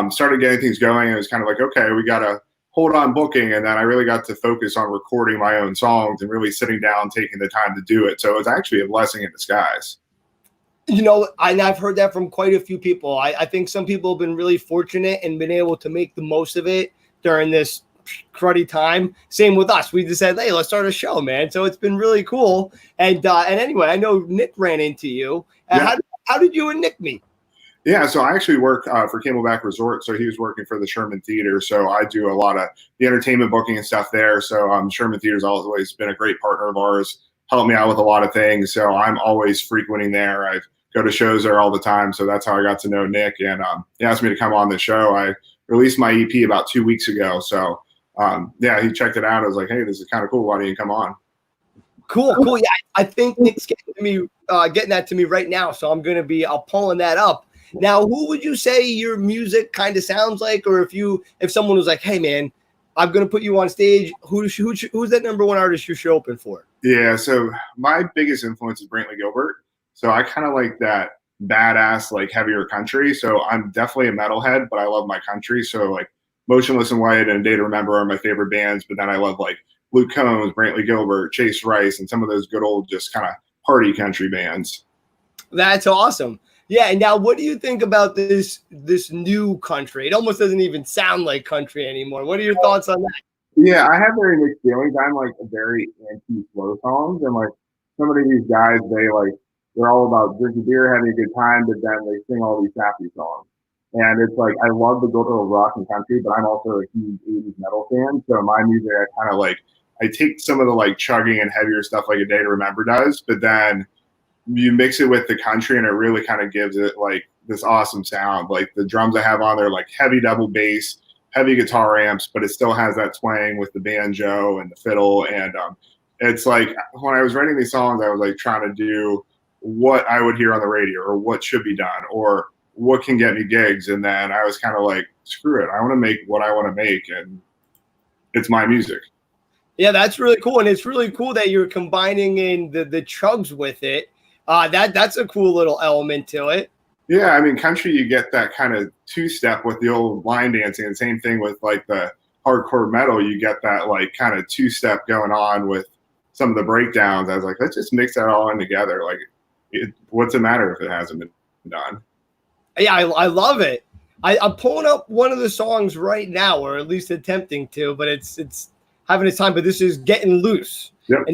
started getting things going. And it was kind of like, okay, we got to hold on booking. And then I really got to focus on recording my own songs and really sitting down, taking the time to do it. So it was actually a blessing in disguise. You know, and I've heard that from quite a few people. I think some people have been really fortunate and been able to make the most of it during this cruddy time. Same with us. We just said, hey, let's start a show, man. So it's been really cool. And anyway, I know Nick ran into you. How did you and Nick meet? Yeah, so I actually work for Camelback Resort. So he was working for the Sherman Theater. So I do a lot of the entertainment booking and stuff there. So Sherman Theater's always been a great partner of ours, helped me out with a lot of things. So I'm always frequenting there. I go to shows there all the time. So that's how I got to know Nick. And he asked me to come on the show. I released my EP about 2 weeks ago. So he checked it out. I was like, hey, this is kind of cool. Why don't you come on? Cool. Yeah, I think Nick's getting that to me right now. So I'm pulling that up. Now, who would you say your music kind of sounds like? Or if someone was like, hey, man, I'm going to put you on stage, who's that number one artist you should open for? Yeah, so my biggest influence is Brantley Gilbert. So I kind of like that badass, like heavier country. So I'm definitely a metalhead, but I love my country. So like Motionless in White and Day to Remember are my favorite bands. But then I love like Luke Combs, Brantley Gilbert, Chase Rice, and some of those good old just kind of party country bands. That's awesome. Yeah, and now what do you think about this new country? It almost doesn't even sound like country anymore. What are your thoughts on that? Yeah, I have very mixed feelings. I'm like a very anti-slow songs, and like some of these guys, they're all about drinking beer, having a good time, but then they sing all these sappy songs. And it's like I love the good old rock and country, but I'm also a huge 80s metal fan. So my music, I take some of the like chugging and heavier stuff like A Day to Remember does, but then you mix it with the country and it really kind of gives it like this awesome sound. Like the drums I have on there, like heavy double bass, heavy guitar amps, but it still has that twang with the banjo and the fiddle. And it's like when I was writing these songs, I was like trying to do what I would hear on the radio or what should be done or what can get me gigs. And then I was kind of like, screw it. I want to make what I want to make. And it's my music. Yeah, that's really cool. And it's really cool that you're combining in the chugs with it. That's a cool little element to it. Yeah, I mean, country, you get that kind of two-step with the old line dancing, and same thing with like the hardcore metal. You get that like kind of two-step going on with some of the breakdowns. I was like, let's just mix that all in together. Like, what's the matter if it hasn't been done? Yeah, I love it. I'm pulling up one of the songs right now, or at least attempting to, but it's having its time. But this is Getting Loose. Yep.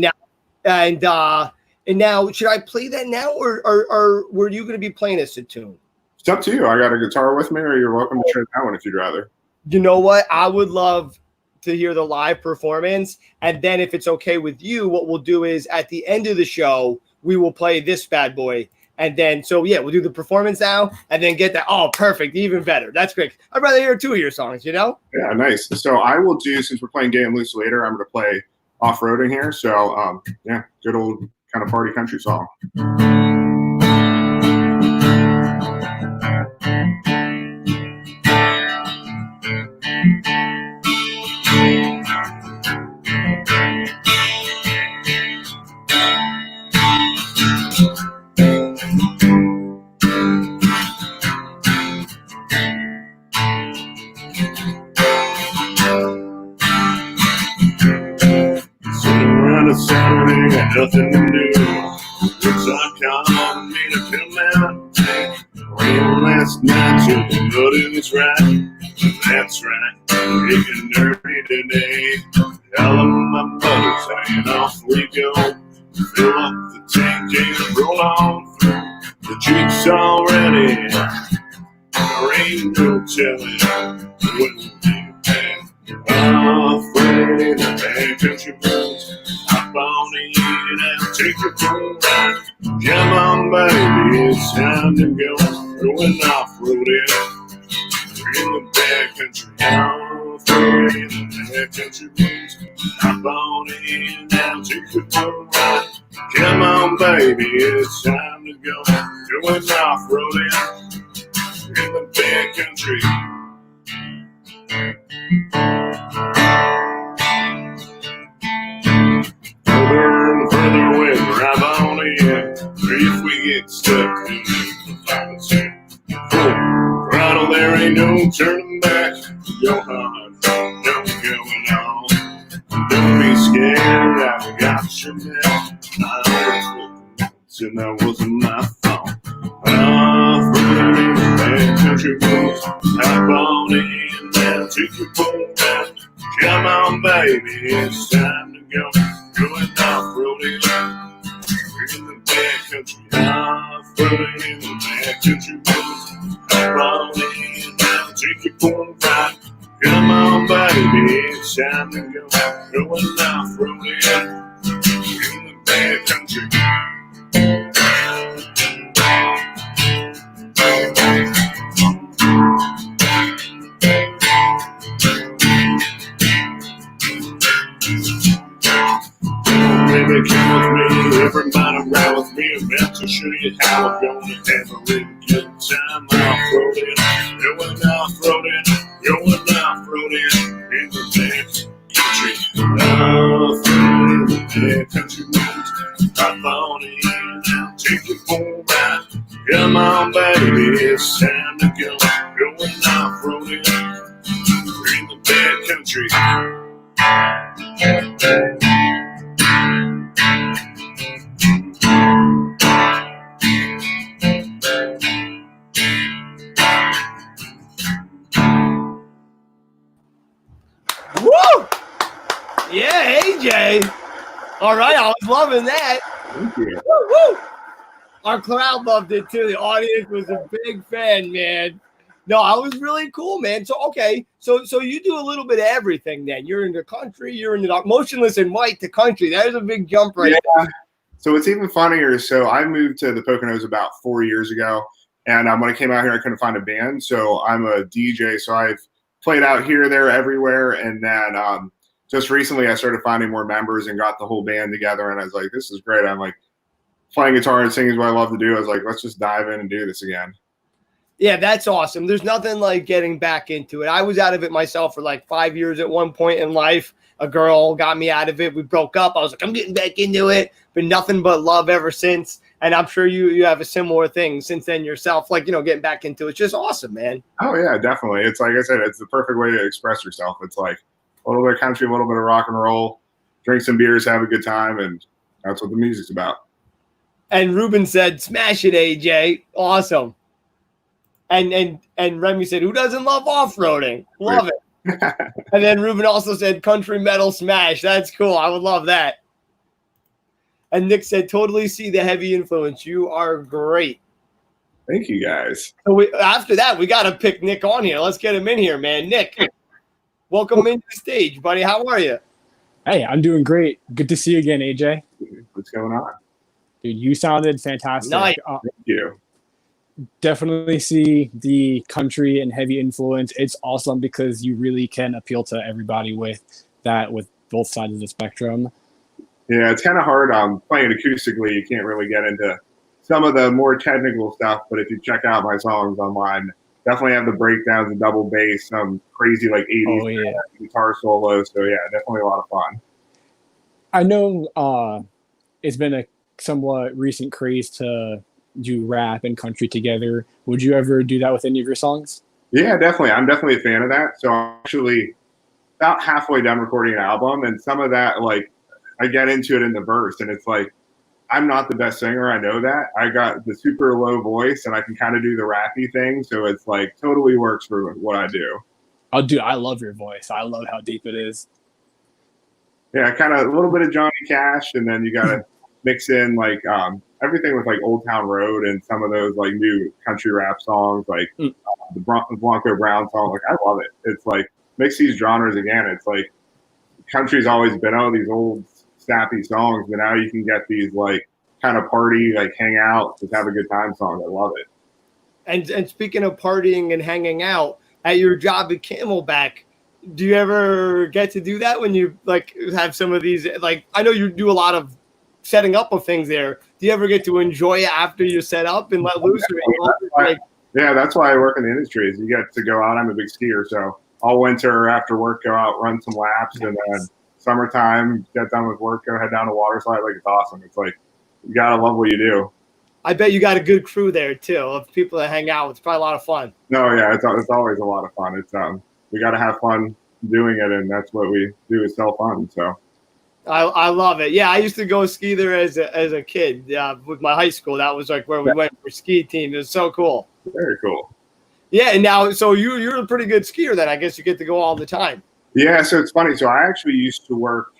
And now, should I play that now, or were you going to be playing us a tune? It's up to you. I got a guitar with me, or you're welcome to try that one if you'd rather. You know what? I would love to hear the live performance. And then if it's okay with you, what we'll do is at the end of the show, we will play this bad boy. And then, we'll do the performance now and then get that. Oh, perfect. Even better. That's great. I'd rather hear two of your songs, you know? Yeah, nice. So I will do, since we're playing Getting Loose later, I'm going to play Off-Roading here. So, good old kind of party country song. Saturday, got nothing to do. Looks like I need to come out. Rain last night, so the blood is right. That's right, getting dirty today. All of my brothers hanging off we go. Fill up the tank and roll on through. The Jeep's already. There ain't no telling when we'll be back. Off-roading the backcountry blues. Hop on in and take your full ride. Come on, baby, it's time to go. Going off-roading in the backcountry. Off-roading the backcountry blues. Hop on in and take your full ride. Come on, baby, it's time to go. Going off-roading in the backcountry. Further away, drive on in. If we get stuck, then we'll find us here. Throttle, there ain't no turning back. Go hard, no going on. Don't be scared, I got your back. I was looking, and that wasn't my fault. Off-roading, backcountry blues. Hop on in, now take your phone back. Come on, baby, it's time to go. Going off-roading in the backcountry. Off-roading in the backcountry. Come on in, now take your phone ride. Come on, baby, it's time to go. Going off-roading in the backcountry. Baby, come with me, everybody ride with me. I'm about to show you how I'm gonna have a really good time off-roading. Going off-roading, going off-roading in the backcountry. Off-roading in the backcountry roads. Hop on in, now take your phone ride. Come on, baby, it's time to go. Going off-roading in the backcountry. Woo! Yeah, AJ. All right, I was loving that. Thank you. Woo, woo. Our crowd loved it too. The audience was a big fan, man. No, I was really cool, man. So okay, so you do a little bit of everything then. You're in the country, you're in the Motionless in White, the country. That is a big jump right there. So it's even funnier. So I moved to the Poconos about 4 years ago, and when I came out here, I couldn't find a band. So I'm a DJ. So I've played out here, there, everywhere, and then just recently I started finding more members and got the whole band together. And I was like, this is great. I'm like, playing guitar and singing is what I love to do. I was like, let's just dive in and do this again. Yeah, that's awesome. There's nothing like getting back into it. I was out of it myself for like 5 years at one point in life. A girl got me out of it. We broke up. I was like, I'm getting back into it. Been nothing but love ever since. And I'm sure you have a similar thing since then yourself, like, getting back into it. It's just awesome, man. Oh, yeah, definitely. It's like I said, it's the perfect way to express yourself. It's like a little bit of country, a little bit of rock and roll, drink some beers, have a good time, and that's what the music's about. And Ruben said, smash it, AJ. Awesome. And Remy said, who doesn't love off-roading? Love it. And then Ruben also said, country metal smash. That's cool. I would love that. And Nick said, totally see the heavy influence. You are great. Thank you, guys. So after that, we got to pick Nick on here. Let's get him in here, man. Nick, welcome into the stage, buddy. How are you? Hey, I'm doing great. Good to see you again, AJ. What's going on? Dude, you sounded fantastic. Nice. Thank you. Definitely see the country and heavy influence. It's awesome because you really can appeal to everybody with that, with both sides of the spectrum. Yeah, it's kind of hard playing acoustically. You can't really get into some of the more technical stuff, but if you check out my songs online, definitely have the breakdowns and double bass, some crazy like 80s guitar solos. So yeah, definitely a lot of fun. I know it's been a somewhat recent craze to do rap and country together. Would you ever do that with any of your songs? Yeah, definitely. I'm definitely a fan of that. So I'm actually about halfway done recording an album, and some of that, like, I get into it in the verse, and it's like, I'm not the best singer. I know that. I got the super low voice, and I can kind of do the rappy thing. So it's like totally works for what I do. Oh, dude, I love your voice. I love how deep it is. Yeah, kind of a little bit of Johnny Cash, and then you got to mix in like everything with like Old Town Road and some of those like new country rap songs, like the Blanco Brown song. Like, I love it. It's like mix these genres again. It's like country's always been these old snappy songs, but now you can get these like kind of party, like hang out, just have a good time songs. I love it. And speaking of partying and hanging out, at your job at Camelback, do you ever get to do that when you like have some of these? Like, I know you do a lot of setting up of things there. Do you ever get to enjoy it after you set up and let loose? Yeah, that's why I work in the industry. Is you get to go out. I'm a big skier, so all winter after work, go out, run some laps, and then summertime, get done with work, go head down to water slide. Like, it's awesome. It's like you gotta love what you do. I bet you got a good crew there too of people that hang out. It's probably a lot of fun. No, yeah, it's always a lot of fun. It's we got to have fun doing it, and that's what we do is sell fun. So I love it. Yeah, I used to go ski there as a kid with my high school. That was like where we went for ski team. It was so cool. Very cool. Yeah, and now so you're a pretty good skier then. I guess you get to go all the time. Yeah, so it's funny. So I actually used to work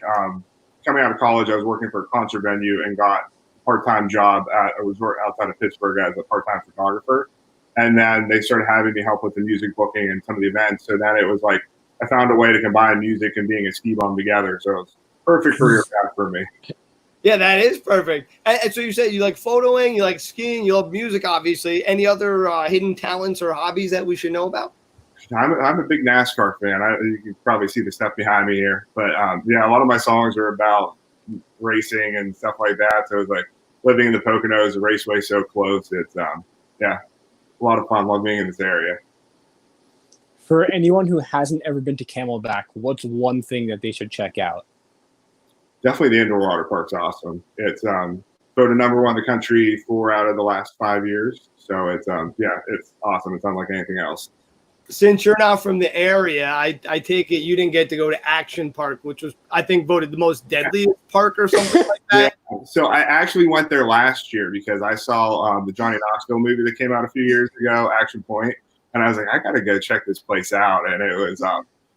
coming out of college. I was working for a concert venue and got a part-time job outside of Pittsburgh as a part-time photographer. And then they started having me help with the music booking and some of the events. So then it was like I found a way to combine music and being a ski bum together. So it's perfect career path for me. Yeah, that is perfect. And so you said you like photoing, you like skiing, you love music, obviously. Any other hidden talents or hobbies that we should know about? I'm a big NASCAR fan. You can probably see the stuff behind me here. But yeah, a lot of my songs are about racing and stuff like that. So it's like living in the Poconos, the raceway so close. It's yeah, a lot of fun. Love being in this area. For anyone who hasn't ever been to Camelback, what's one thing that they should check out? Definitely the indoor water park's awesome. It's voted number one in the country 4 out of the last 5 years. So it's yeah, it's awesome. It's unlike anything else. Since you're not from the area, I take it you didn't get to go to Action Park, which was, I think, voted the most deadliest park or something like that. Yeah. So I actually went there last year because I saw the Johnny Knoxville movie that came out a few years ago, Action Point, and I was like, I gotta go check this place out. And it was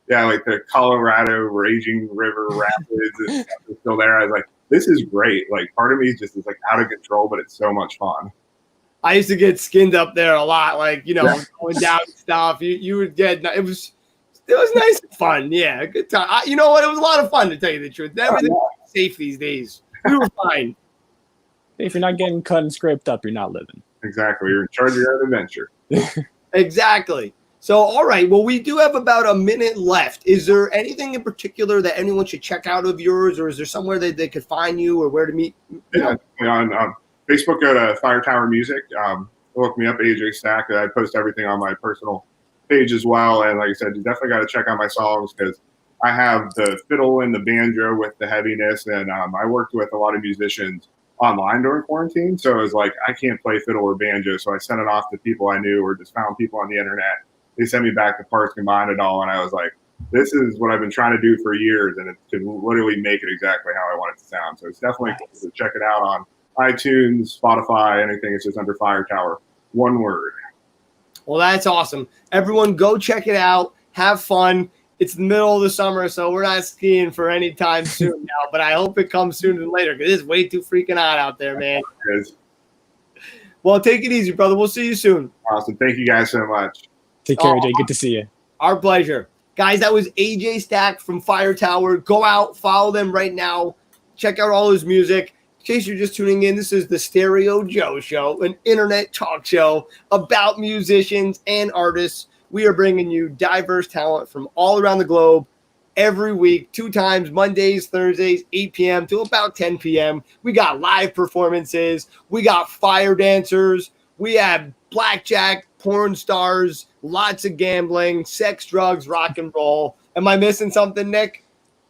yeah, like the Colorado raging river rapids and stuff is still there. I was like, this is great. Like part of me is just like out of control, but it's so much fun. I used to get skinned up there a lot, like, you know, going down stuff. You would get, it was nice and fun. Yeah, good time. You know what? It was a lot of fun, to tell you the truth. Everything's safe these days. We were fine. If you're not getting cut and scraped up, you're not living. Exactly. You're in charge of your own adventure. Exactly. So, all right. Well, we do have about a minute left. Is there anything in particular that anyone should check out of yours, or is there somewhere that they could find you or where to meet? Yeah, on Facebook, go to Fire Tower Music. Look me up, AJ Stack. I post everything on my personal page as well. And like I said, you definitely got to check out my songs because I have the fiddle and the banjo with the heaviness. And I worked with a lot of musicians online during quarantine. So it was like, I can't play fiddle or banjo. So I sent it off to people I knew or just found people on the internet. They sent me back the parts, combined it all. And I was like, this is what I've been trying to do for years. And it could literally make it exactly how I want it to sound. So it's definitely cool to check it out on iTunes, Spotify, anything. It's just under Fire Tower. One word. Well, that's awesome. Everyone go check it out. Have fun. It's the middle of the summer, so we're not skiing for any time soon now, but I hope it comes sooner than later because it's way too freaking hot out there, man. It is. Well, take it easy, brother. We'll see you soon. Awesome. Thank you guys so much. Take care, AJ. Good to see you. Our pleasure. Guys, that was AJ Stack from Fire Tower. Go out, follow them right now. Check out all his music. In case you're just tuning in, this is the Stereo Joe Show, an internet talk show about musicians and artists. We are bringing you diverse talent from all around the globe every week, 2 times, Mondays, Thursdays, 8 p.m. to about 10 p.m. We got live performances. We got fire dancers. We have blackjack, porn stars, lots of gambling, sex, drugs, rock and roll. Am I missing something, Nick?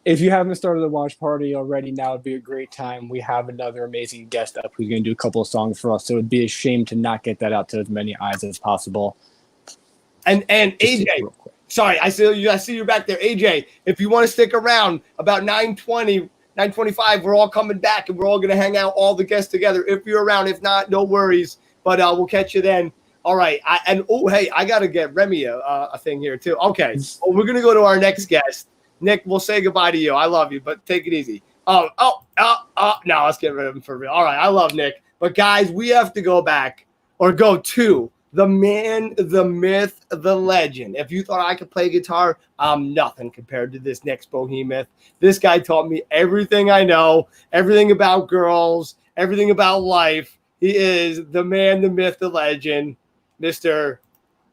If you haven't started the watch party already, now would be a great time. We have another amazing guest up who's going to do a couple of songs for us. So it'd be a shame to not get that out to as many eyes as possible. And AJ, sorry, I see you back there. AJ, if you want to stick around, about 9:20, 9:25, we're all coming back and we're all going to hang out, all the guests together. If you're around, if not, no worries. But we'll catch you then. All right. Hey, I got to get Remy a thing here too. Okay. Well, we're going to go to our next guest. Nick, we'll say goodbye to you. I love you, but take it easy. No, let's get rid of him for real. All right. I love Nick. But guys, we have to go to the man, the myth, the legend. If you thought I could play guitar, I'm nothing compared to this next behemoth. This guy taught me everything I know, everything about girls, everything about life. He is the man, the myth, the legend, Mr.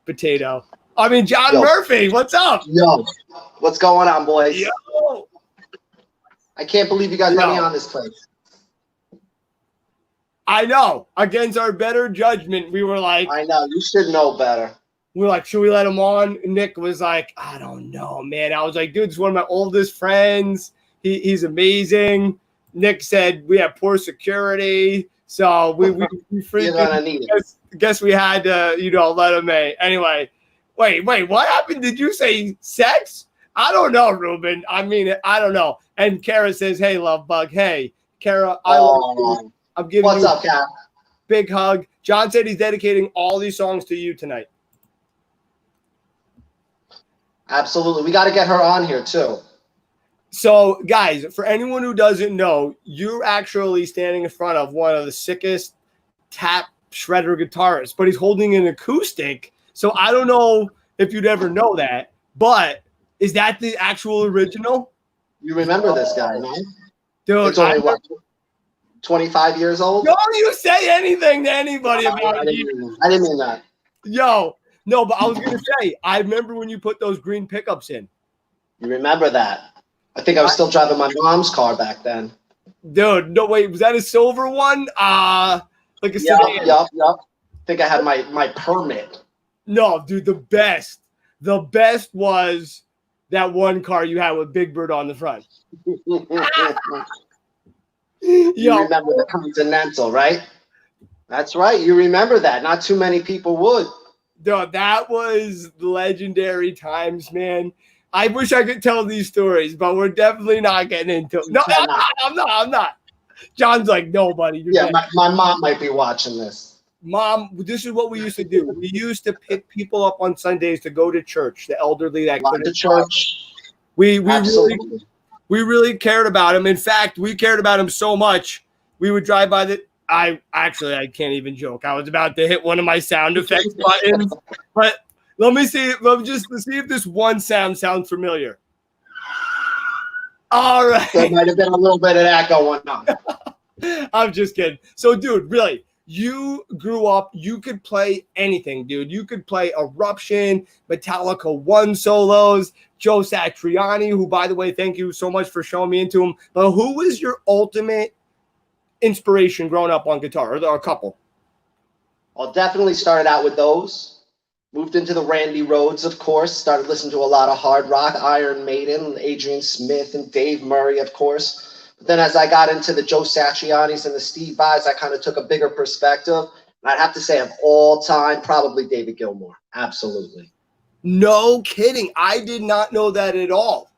John Murphy. What's up? Yo, what's going on, boys? Yo. I can't believe you guys let me on this place. I know. Against our better judgment, we were like, I know. You should know better. We were like, should we let him on? And Nick was like, I don't know, man. I was like, dude, it's one of my oldest friends. He's amazing. Nick said we have poor security. So we freaking guess we had to, let him in. Anyway, wait, what happened? Did you say sex? I don't know, Ruben. I don't know. And Kara says, hey, love bug. Hey, Kara, I love you. I'm giving What's you up, Kat? Big hug. John said he's dedicating all these songs to you tonight. Absolutely. We got to get her on here too. So, guys, for anyone who doesn't know, you're actually standing in front of one of the sickest tap shredder guitarists, but he's holding an acoustic. So I don't know if you'd ever know that, but is that the actual original? You remember this guy, man? Dude, It's only, what, 25 years old? don't you say anything to anybody about I it. didn't mean that. Yo, no, but I was going to say, I remember when you put those green pickups in. You remember that? I think I was still driving my mom's car back then. Dude, no, wait, was that a silver one? Like a sedan? Yup. I think I had my permit. No, dude, the best. The best was that one car you had with Big Bird on the front. You Yo, remember the Continental, right? That's right. You remember that. Not too many people would. dude, that was legendary times, man. I wish I could tell these stories, but we're definitely not getting into it. No, I'm not. John's like, no, buddy. You're Yeah, dead. my mom might be watching this. Mom, this is what we used to do. We used to pick people up on Sundays to go to church, the elderly that Lot couldn't to church. We really Absolutely. we really cared about him. In fact, we cared about him so much, we would drive by the I can't even joke. I was about to hit one of my sound effects buttons, but let me see if this one sound sounds familiar. All right. There might have been a little bit of that going on. I'm just kidding. So, dude, really, you grew up, you could play anything, dude. You could play Eruption, Metallica 1 solos, Joe Satriani, who, by the way, thank you so much for showing me into him. But who was your ultimate inspiration growing up on guitar, or a couple? Well, definitely started out with those. Moved into the Randy Rhoads, of course. Started listening to a lot of hard rock, Iron Maiden, Adrian Smith, and Dave Murray, of course. But then as I got into the Joe Satriani's and the Steve Vai's, I kind of took a bigger perspective. And I'd have to say of all time, probably David Gilmour. Absolutely. No kidding. I did not know that at all.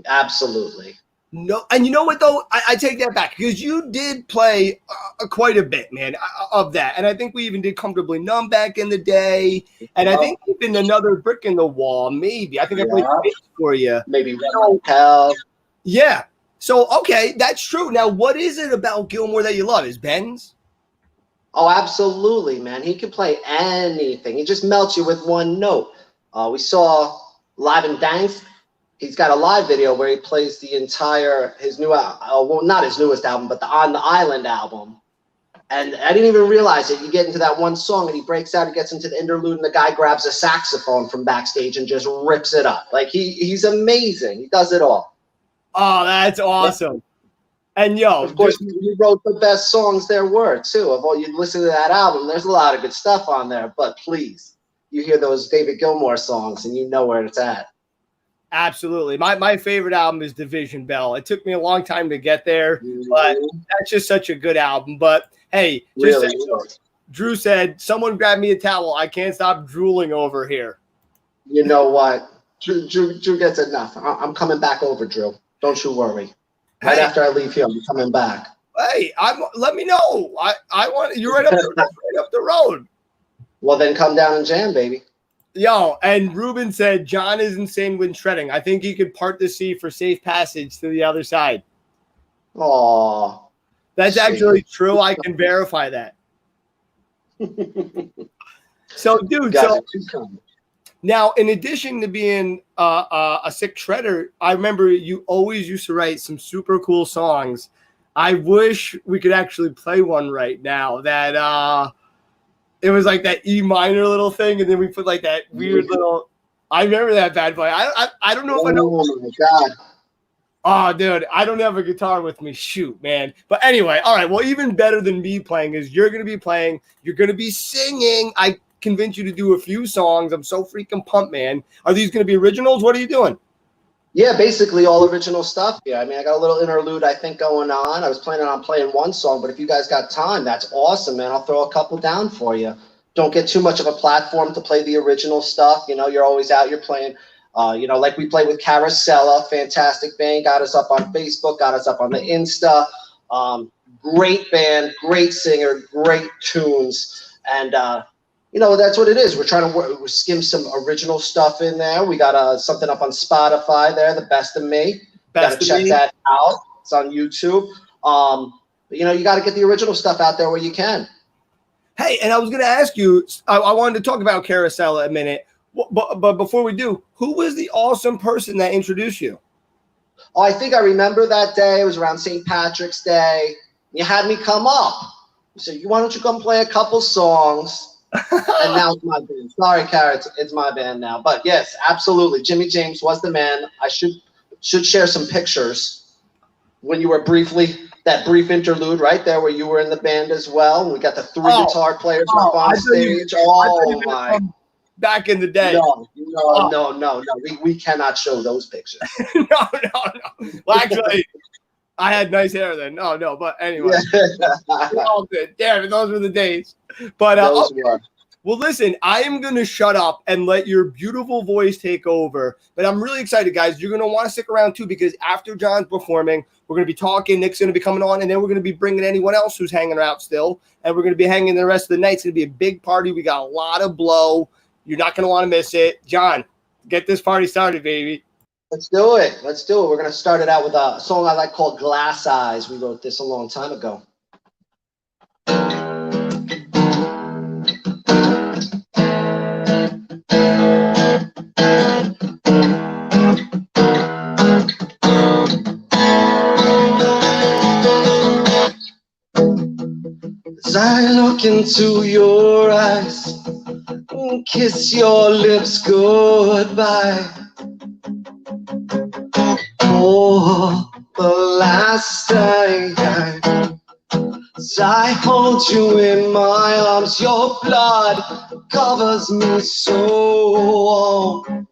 Absolutely. No, and you know what though? I take that back because you did play quite a bit, man, of that, and I think we even did Comfortably Numb back in the day, and I think even Another Brick in the Wall, maybe. I think I played bass for you. Maybe Red Hell. Yeah. So okay, that's true. Now, what is it about Gilmour that you love? Is Ben's? Oh, absolutely, man. He can play anything. He just melts you with one note. We saw Live and Dance. He's got a live video where he plays the entire, his new, well, not his newest album, but the On the Island album. And I didn't even realize it. You get into that one song and he breaks out, he gets into the interlude, and the guy grabs a saxophone from backstage and just rips it up. Like he's amazing. He does it all. Oh, that's awesome. And yo, Of course, he wrote the best songs there were too. Of all you listen to that album, there's a lot of good stuff on there. But please, you hear those David Gilmour songs and you know where it's at. absolutely. My favorite album is Division Bell. It took me a long time to get there, but that's just such a good album. But hey, just Really? Drew said, someone grab me a towel. I can't stop drooling over here. You know what? Drew gets enough. I'm coming back over, Drew. Don't you worry. Right Hey. after I leave here, I'm coming back. Hey, let me know. I want you're right up the road. Well, then come down and jam, baby. Yo, and Ruben said John is insane when shredding. I think he could part the sea for safe passage to the other side. Aw. That's Sweet. actually true. I can verify that. So, dude, Guys so are too kind. now in addition to being a sick shredder, I remember you always used to write some super cool songs. I wish we could actually play one right now that it was like that E minor little thing, and then we put like that weird little. I remember that bad boy. I don't know if I know. Oh my God. Oh, dude, I don't have a guitar with me. Shoot, man. But anyway, all right. Well, even better than me playing is you're going to be playing. You're going to be singing. I convinced you to do a few songs. I'm so freaking pumped, man. Are these going to be originals? What are you doing? Yeah, basically all original stuff. Yeah, I mean, I got a little interlude, I think, going on. I was planning on playing one song, but if you guys got time, that's awesome, man. I'll throw a couple down for you. Don't get too much of a platform to play the original stuff. You know, you're always out, you're playing. Like we played with Carosella, fantastic band, got us up on Facebook, got us up on the Insta. Great band, great singer, great tunes. And you know, that's what it is. We're trying to skim some original stuff in there. We got something up on Spotify there, The Best of Me. Got to check that out. It's on YouTube. You know, you got to get the original stuff out there where you can. Hey, and I was going to ask you, I wanted to talk about Carousel a minute, but before we do, who was the awesome person that introduced you? Oh, I think I remember that day. It was around St. Patrick's Day. You had me come up. You said, why don't you come play a couple songs? And now it's my band. Sorry, Carrot, it's my band now. But yes, absolutely. Jimmy James was the man. I should share some pictures when you were that brief interlude right there where you were in the band as well. We got the three guitar players up on stage. Oh my. Back in the day. No. We cannot show those pictures. No. Well, actually, I had nice hair then. No. But anyway, we're all good. Damn it, those were the days. But well, listen, I am going to shut up and let your beautiful voice take over. But I'm really excited, guys. You're going to want to stick around, too, because after John's performing, we're going to be talking. Nick's going to be coming on, and then we're going to be bringing anyone else who's hanging out still. And we're going to be hanging the rest of the night. It's going to be a big party. We got a lot of blow. You're not going to want to miss it. John, get this party started, baby. Let's do it. We're going to start it out with a song I like called Glass Eyes. We wrote this a long time ago. As I look into your eyes and kiss your lips goodbye, for the last time, as I hold you in my arms, your blood covers me so warm,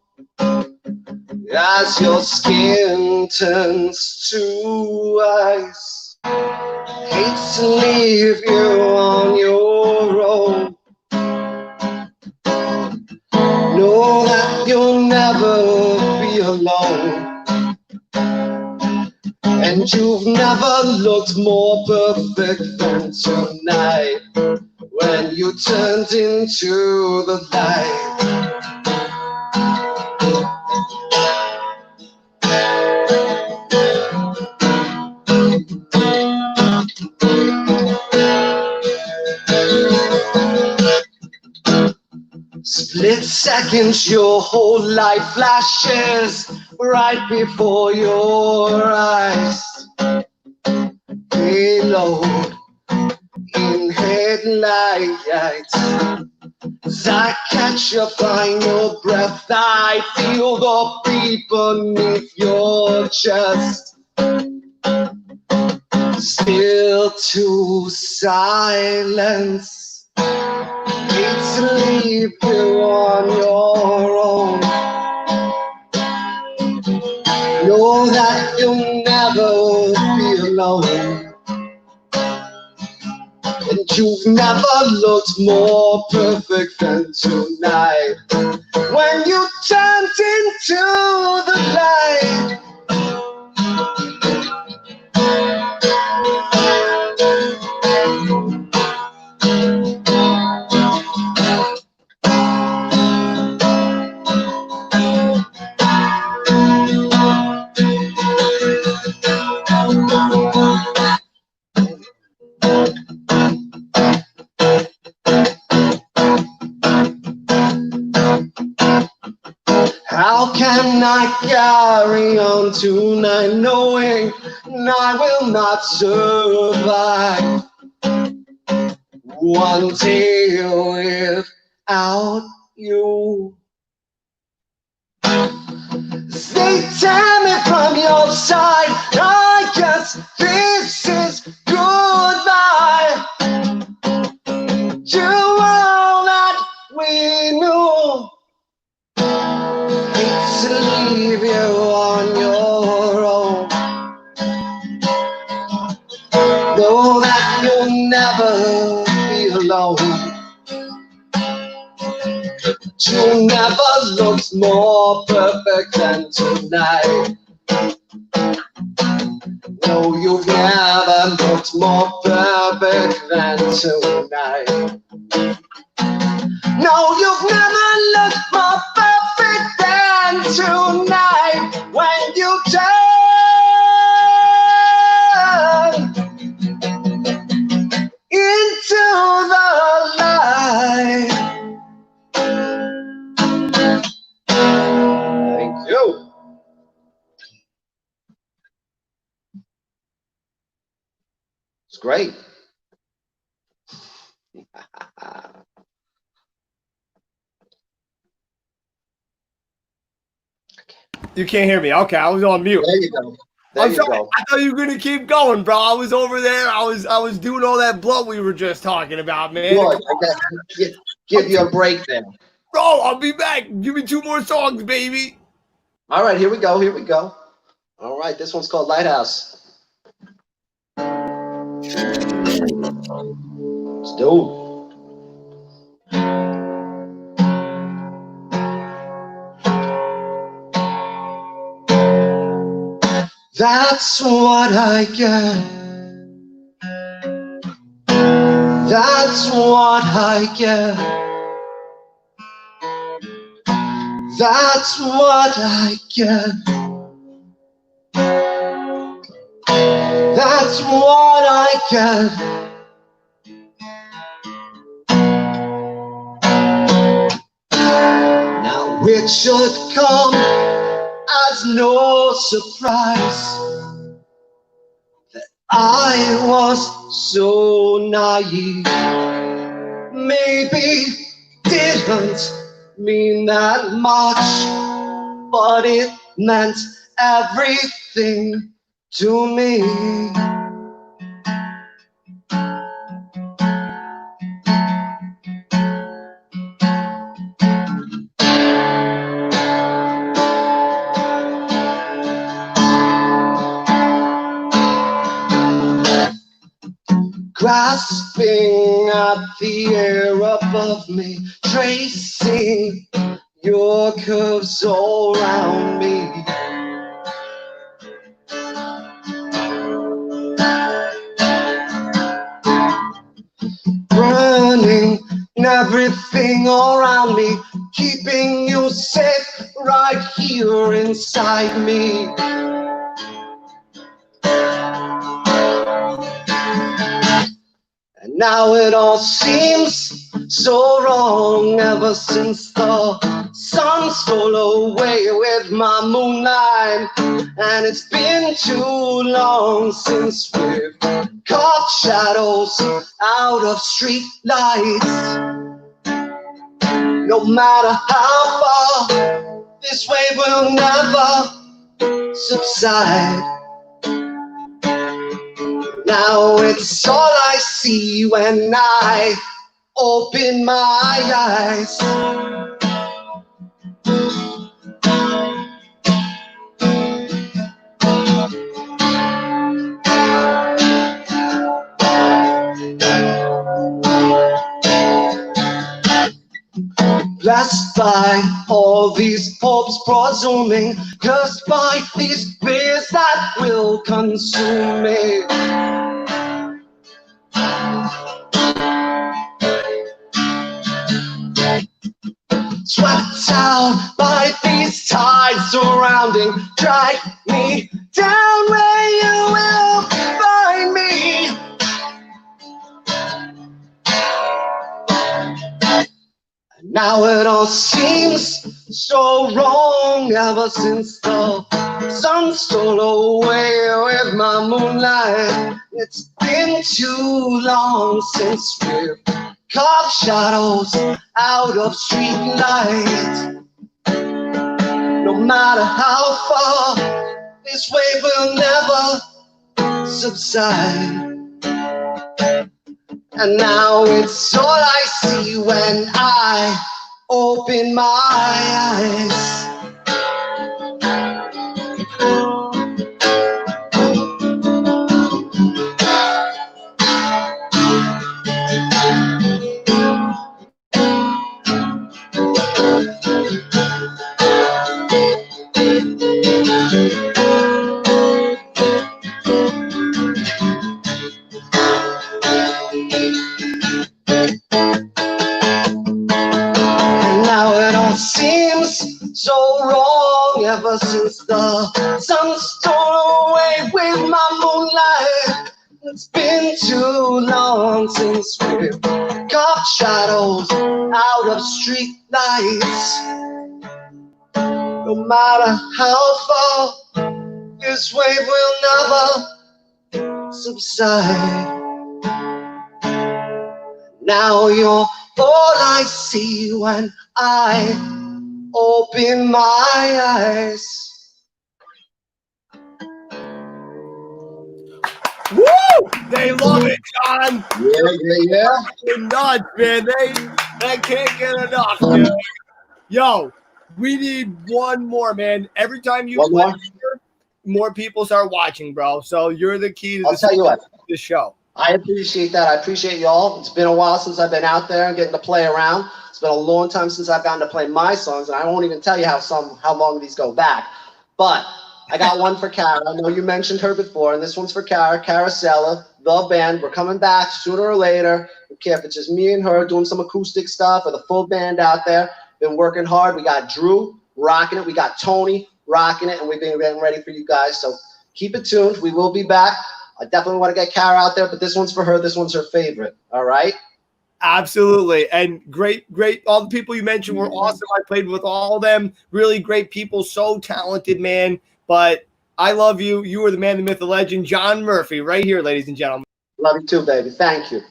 as your skin turns to ice. Hate to leave you on your own. Know that you'll never be alone. And you've never looked more perfect than tonight, when you turned into the light. Split seconds, your whole life flashes right before your eyes. Payload in headlights. As I catch your final breath, I feel the beat beneath your chest. Still to silence. Hate to leave you on your own. Know that you'll never be alone. And you've never looked more perfect than tonight, when you turned into the light. How can I carry on tonight, knowing I will not survive one day without you? They tear me from your side, I guess this is goodbye. To all that we knew. Hate to leave you on your own. Know that you'll never be alone. You never looked more perfect than tonight. No, you've never looked more perfect than tonight. It's great. You can't hear me. Okay, I was on mute. There you go. There I'm you sorry. go. I thought you were gonna keep going, bro. I was over there. I was doing all that blood we were just talking about, man. Good. I got to give you a break there. Bro, I'll be back. Give me 2 more songs, baby. All right, here we go. Here we go. All right, this one's called Lighthouse. Let's do it. That's what I get. That's what I get. That's what I get. That's what I get. Now it should come as no surprise that I was so naive. Maybe didn't mean that much, but it meant everything to me. Grasping at the air above me, tracing your curves all around me. Burning everything around me, keeping you safe right here inside me. And now it all seems so wrong ever since the sun stole away with my moonlight. And it's been too long since we've caught shadows out of street lights. No matter how far, this wave will never subside. Now it's all I see when I open my eyes. Blessed by all these popes presuming, cursed by these fears that will consume me. Swept out by these tides surrounding, drag me down where you will find me. Now it all seems so wrong ever since the sun stole away with my moonlight. It's been too long since we've carved shadows out of street light. No matter how far, this wave will never subside. And now it's all I see when I open my eyes. So wrong ever since the sun stole away with my moonlight. It's been too long since we've got shadows out of street lights. No matter how far, this wave will never subside. Now you're all I see when I open my eyes. Woo! They love it, John. Yeah. Fucking nuts, man. They can't get enough, dude. Yo, we need one more, man. Every time you One play more? here, more people start watching, bro. So you're the key to I'll tell you what. this show. I appreciate that. I appreciate y'all. It's been a while since I've been out there and getting to play around. It's been a long time since I've gotten to play my songs, and I won't even tell you how long these go back. But I got one for Kara. I know you mentioned her before, and this one's for Kara. Caracella, the band. We're coming back sooner or later. I don't care if it's just me and her doing some acoustic stuff or the full band out there. Been working hard. We got Drew rocking it. We got Tony rocking it, and we've been getting ready for you guys. So keep it tuned. We will be back. I definitely want to get Kara out there, but this one's for her. This one's her favorite. All right? Absolutely. And great. All the people you mentioned were awesome. I played with all of them. Really great people. So talented, man. But I love you. You are the man, the myth, the legend, John Murphy, right here, ladies and gentlemen. Love you too, baby. Thank you.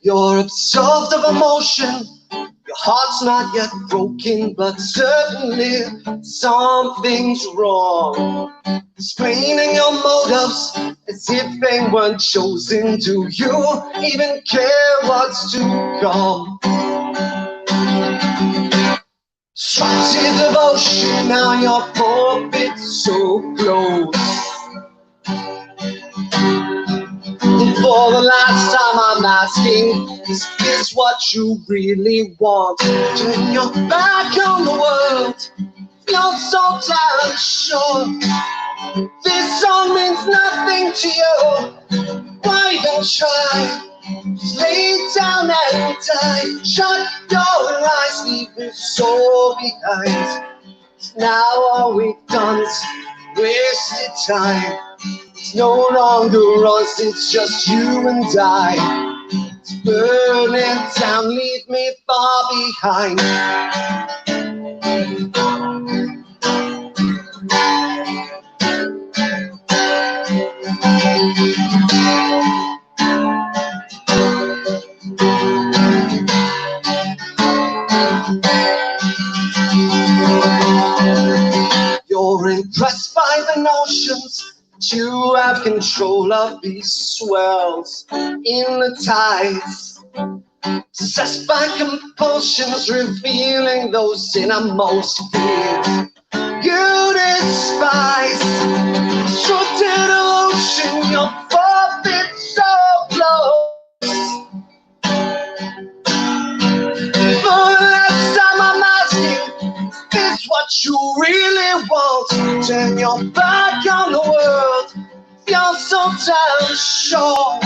You're absorbed of emotion. Your heart's not yet broken, but certainly something's wrong. Explaining your motives as if they weren't chosen. Do you even care what's to come? Structured devotion, now your orbit's so close. And for the last time I'm asking, is this what you really want? Turn your back on the world, you're so damn sure. This song means nothing to you, why even try? Just lay down and die, shut your eyes, leave this soul behind. Now all we've done is wasted time. It's no longer us, it's just you and I. It's burning down, leave me far behind. You're impressed by the notions you have control of these swells in the tides. Possessed by compulsions, revealing those innermost fears you despise. Truth in ocean, your forfeit so close. For the last time I'm asking, is this what you really want? Turn your back on the world, you're so damn sure.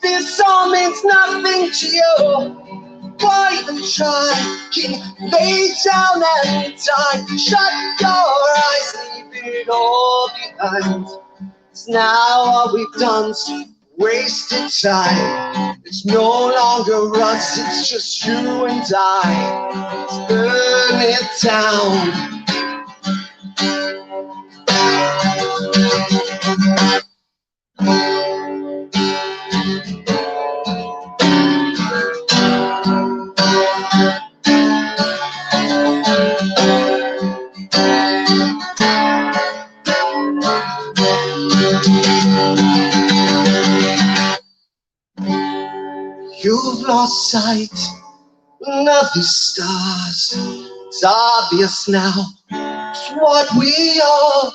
This all means nothing to you, why even try? Can you lay down and die? Shut your eyes, leave it all behind. It's now all we've done's wasted time. It's no longer us, it's just you and I. Let's burn it down. You've lost sight of the stars. It's obvious now, it's what we are.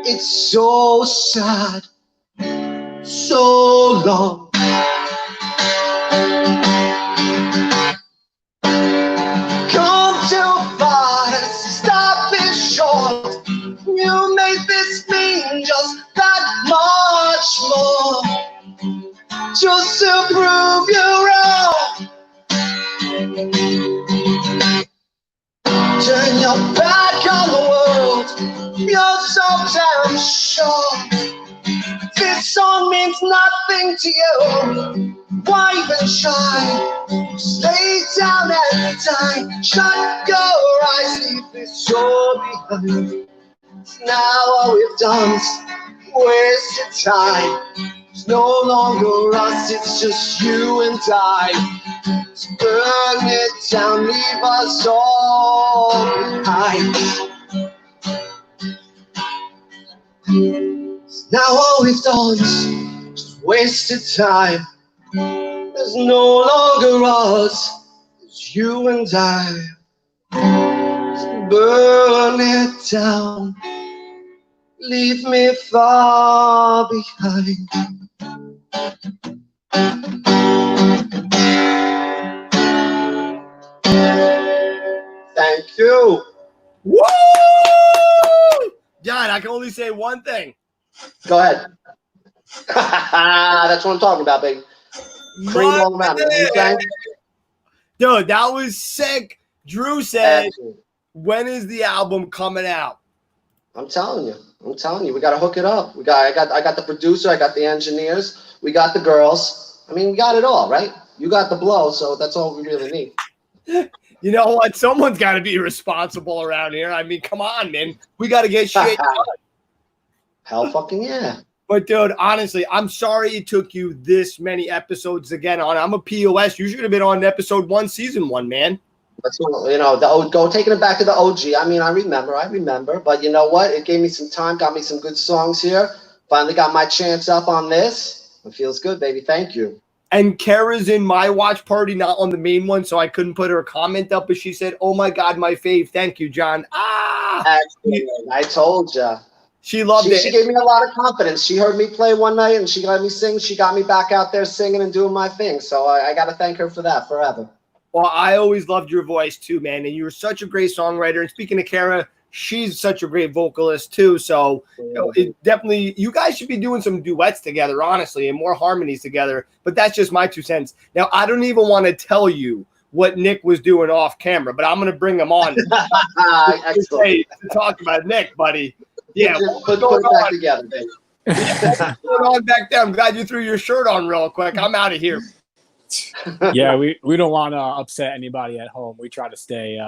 It's so sad, so long. Come too far to stop it short. You made this mean just that much more. Just to prove you wrong. Turn your back on the world, you're so damn sure. this song means nothing to you, why even try? Stay down and die. Shut your eyes, leave this shore behind. Now all we've done's wasted time. It's no longer us, it's just you and I. So burn it down, leave us all behind. Now all we've done is just wasted time. There's no longer us, it's you and I. So burn it down, leave me far behind. Thank you. Woo! John, I can only say one thing. Go ahead. That's what I'm talking about, baby. Cream all around. Dude, that was sick. Drew said, Absolutely. when is the album coming out? I'm telling you. We gotta hook it up. I got the producer, I got the engineers, we got the girls. I mean, we got it all, right? You got the blow, so that's all we really need. You know what? Someone's got to be responsible around here. I mean, come on, man. We got to get shit done. Hell fucking yeah. But, dude, honestly, I'm sorry it took you this many episodes again on. I'm a POS. You should have been on episode 1, season 1, man. That's, you know, go taking it back to the OG. I mean, I remember. But you know what? It gave me some time, got me some good songs here. Finally got my chance up on this. It feels good, baby. Thank you. And Kara's in my watch party, not on the main one, so I couldn't put her comment up, but she said, oh, my God, my fave. Thank you, John. Absolutely. I told you. She loved it. She gave me a lot of confidence. She heard me play one night, and she let me sing. She got me back out there singing and doing my thing. So I got to thank her for that forever. Well, I always loved your voice, too, man, and you were such a great songwriter. And speaking of Kara, she's such a great vocalist, too. So it definitely, you guys should be doing some duets together, honestly, and more harmonies together. But that's just my 2 cents. Now, I don't even want to tell you what Nick was doing off camera, but I'm going to bring him on to talk about Nick, buddy. Yeah, put it back together, baby. What's going on back there? I'm glad you threw your shirt on real quick. I'm out of here. Yeah, we don't want to upset anybody at home. We try to stay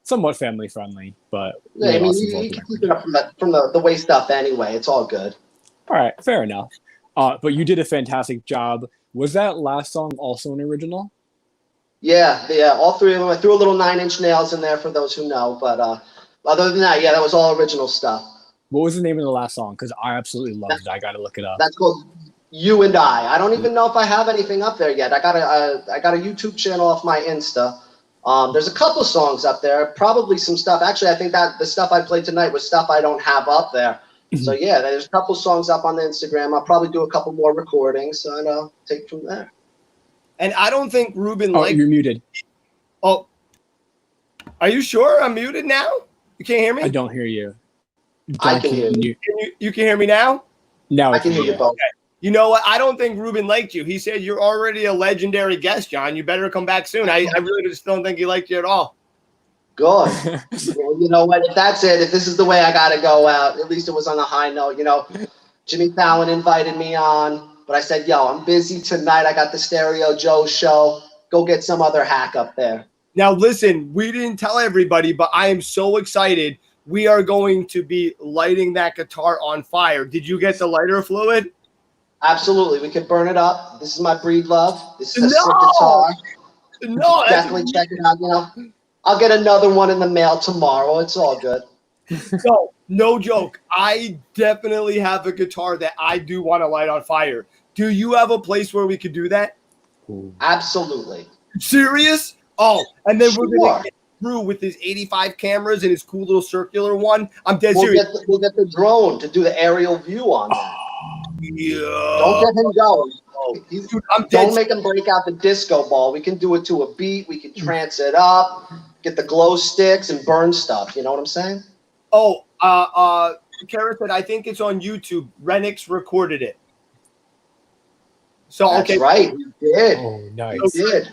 somewhat family friendly, but yeah, I mean, you can keep it up from the waist up anyway. It's all good. All right, fair enough. But you did a fantastic job. Was that last song also an original? Yeah, all 3 of them. I threw a little 9-inch nails in there for those who know, but other than that, yeah, that was all original stuff. What was the name of the last song? Because I absolutely loved it. I got to look it up. That's called You and I. I don't even know if I have anything up there yet. I got a YouTube channel off my Insta. There's a couple songs up there, probably some stuff. Actually, I think that the stuff I played tonight was stuff I don't have up there. So yeah, there's a couple songs up on the Instagram. I'll probably do a couple more recordings and I'll take it from there. And I don't think Ruben you're muted. Oh, are you sure I'm muted now? You can't hear me? I don't hear you. I can hear you. You can hear me now? Now I can hear you both. Okay. You know what? I don't think Ruben liked you. He said you're already a legendary guest, John. You better come back soon. I really just don't think he liked you at all. Good. Well, you know what? If that's it, if this is the way I got to go out, at least it was on a high note. You know, Jimmy Fallon invited me on, but I said, yo, I'm busy tonight. I got the Stereo Joe show. Go get some other hack up there. Now, listen, we didn't tell everybody, but I am so excited. We are going to be lighting that guitar on fire. Did you get the lighter fluid? Absolutely. We could burn it up. This is my Breed Love. This is a sick guitar. No, definitely check it out. You know, I'll get another one in the mail tomorrow. It's all good. No joke. I definitely have a guitar that I do want to light on fire. Do you have a place where we could do that? Absolutely. Serious? Oh, and then we're going to Sure. get through with his 85 cameras and his cool little circular one. I'm dead serious. We'll get the drone to do the aerial view on that. Yeah. Don't get him going. Dude, I'm dead Don't make him break out the disco ball. We can do it to a beat. We can trance it up, get the glow sticks and burn stuff. You know what I'm saying? Oh, Kara said, I think it's on YouTube. Renix recorded it. So, That's okay. right. He did. Oh, nice. He did.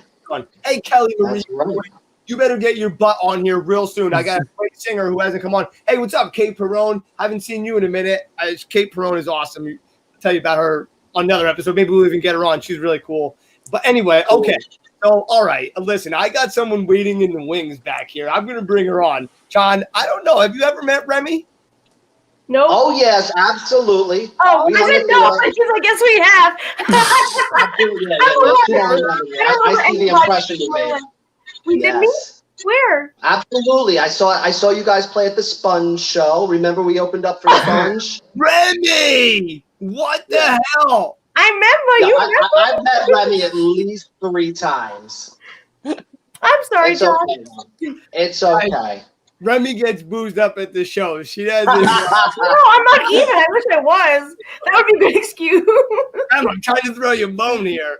Hey, Kelly Marie, That's right. you better get your butt on here real soon. I got a great singer who hasn't come on. Hey, what's up, Kate Perrone? Haven't seen you in a minute. Kate Perrone is awesome. tell you about her on another episode. Maybe we'll even get her on. She's really cool. But anyway, okay. So, all right. Listen, I got someone waiting in the wings back here. I'm going to bring her on. John, I don't know. Have you ever met Remy? No. Oh, yes, absolutely. Oh, We I wanna didn't do know. it. She's like, yes, we have. Absolutely. Yeah, I yes, you don't don't know. remember me. I don't I remember see the anybody. impression you made. We did meet? Yes. Where? Absolutely. I saw you guys play at the Sponge show. Remember we opened up for Sponge? Remy! What the hell? I remember. Yeah, You remember? I've met Remy at least 3 times. I'm sorry, It's John. okay. It's okay. Remy gets boozed up at the show. She doesn't. No, I'm not even. I wish I was. That would be a good excuse. I'm trying to throw you a bone here.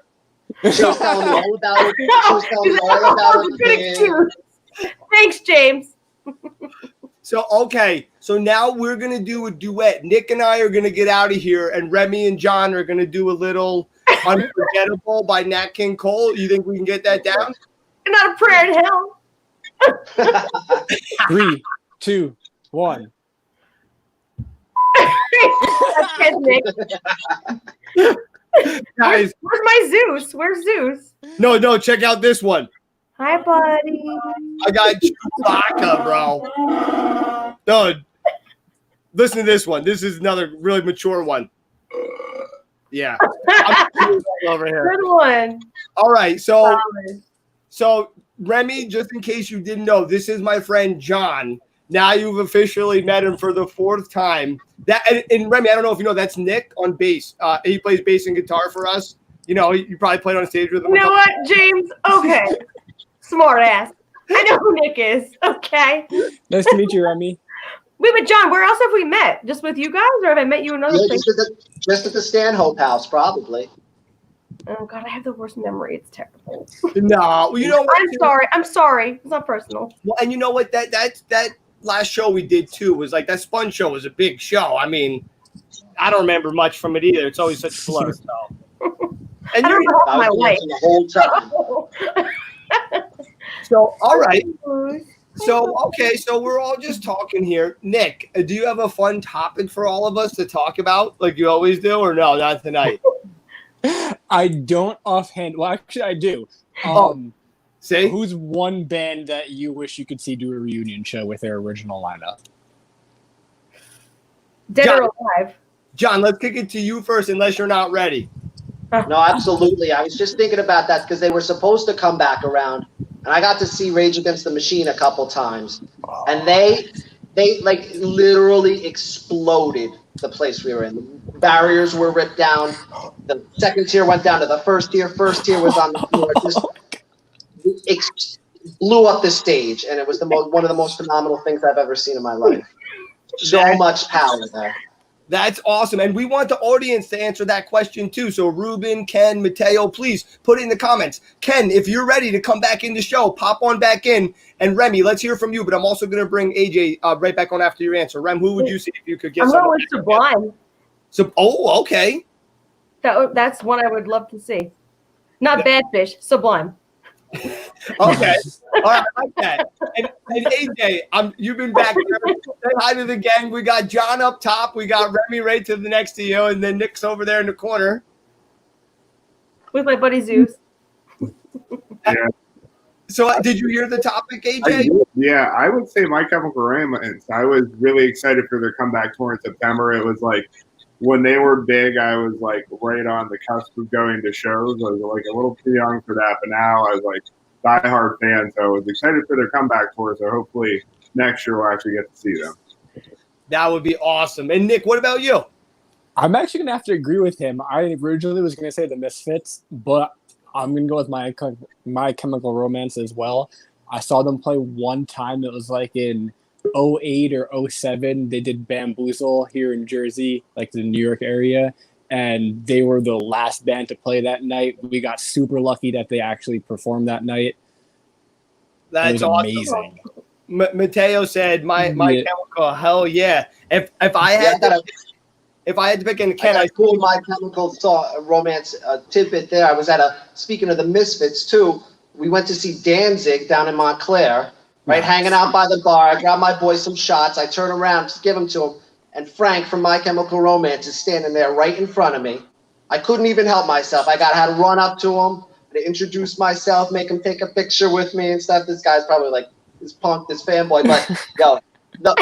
She was telling me all about it. She was telling me all about That was a good it. excuse. Thanks, James. So, okay. So now we're going to do a duet. Nick and I are going to get out of here, and Remy and John are going to do a little Unforgettable by Nat King Cole. You think we can get that down? Not a prayer in hell. 3, 2, 1. That's good, Nick. Guys, Where's my Zeus? Where's Zeus? no, check out this one. Hi, buddy. I got Chewbacca, bro. Dude, listen to this one. This is another really mature one. Yeah. I'm over here. Good one. All right, so Solid. Remy, just in case you didn't know, this is my friend John. Now you've officially met him for the 4th time. That and Remy, I don't know if you know, that's Nick on bass. He plays bass and guitar for us. You know, you probably played on stage with him. You know what, James? Okay. Smart ass. I know who Nick is. Okay. Nice to meet you, Remy. Wait, but John, where else have we met? Just with you guys, or have I met you in another Yeah, place? just at the Stanhope house, probably. Oh God, I have the worst memory. It's terrible. No, you know what? I'm sorry. I'm sorry. It's not personal. Well, and you know what? That last show we did too was like that Sponge show was a big show. I mean, I don't remember much from it either. It's always such a blur. So. And I don't you're know I my was wife. dancing the whole time. so all right. So okay, so we're all just talking here. Nick, do you have a fun topic for all of us to talk about, like you always do, or no, not tonight? I don't offhand. Well, actually, I do. See, Who's one band that you wish you could see do a reunion show with their original lineup? Dead John. or alive? John, let's kick it to you first, unless you're not ready. No, absolutely. I was just thinking about that because they were supposed to come back around, and I got to see Rage Against the Machine a couple times, and they like literally exploded the place we were in. The barriers were ripped down. The second tier went down to the first tier. First tier was on the floor. Just blew up the stage, and it was one of the most phenomenal things I've ever seen in my life. So much power there. That's awesome. And we want the audience to answer that question too. So Ruben, Ken, Mateo, please put it in the comments. Ken, if you're ready to come back in the show, pop on back in. And Remy, let's hear from you. But I'm also going to bring AJ right back on after your answer. Rem, who would you see if you could get I'm someone? going with Sublime. So, oh, okay. That's one I would love to see. Not Bad Fish, Sublime. Okay. All right, I like that. And AJ, you've been back there. Say hi to the gang. We got John up top. We got Remy right to the next to you. And then Nick's over there in the corner. With my buddy Zeus. Yeah. So did you hear the topic, I AJ? did. Yeah, I would say My Chemical Romance. I was really excited for their comeback tour in September. It was like when they were big, I was like right on the cusp of going to shows. I was like a little too young for that, but now I was like diehard fan. So I was excited for their comeback tour. So hopefully next year we'll actually get to see them. That would be awesome. And Nick, what about you? I'm actually going to have to agree with him. I originally was going to say the Misfits, but I'm going to go with My Chemical Romance as well. I saw them play one time. It was like in 08 or 07. They did Bamboozle here in Jersey, like the New York area, and they were the last band to play that night. We got super lucky that they actually performed that night. That's it was awesome. amazing. Mateo said, "My Yeah. Chemical, hell yeah!" If I had to pick, and Ken, I cool My Chemical Romance tidbit there. I was speaking of the Misfits too, we went to see Danzig down in Montclair, right? Nice. Hanging out by the bar. I grabbed my boy some shots. I turn around to give them to him. and Frank from My Chemical Romance is standing there right in front of me. I couldn't even help myself. I had to run up to him, to introduce myself, make him take a picture with me and stuff. This guy's probably like, this punk, this fanboy, but yo,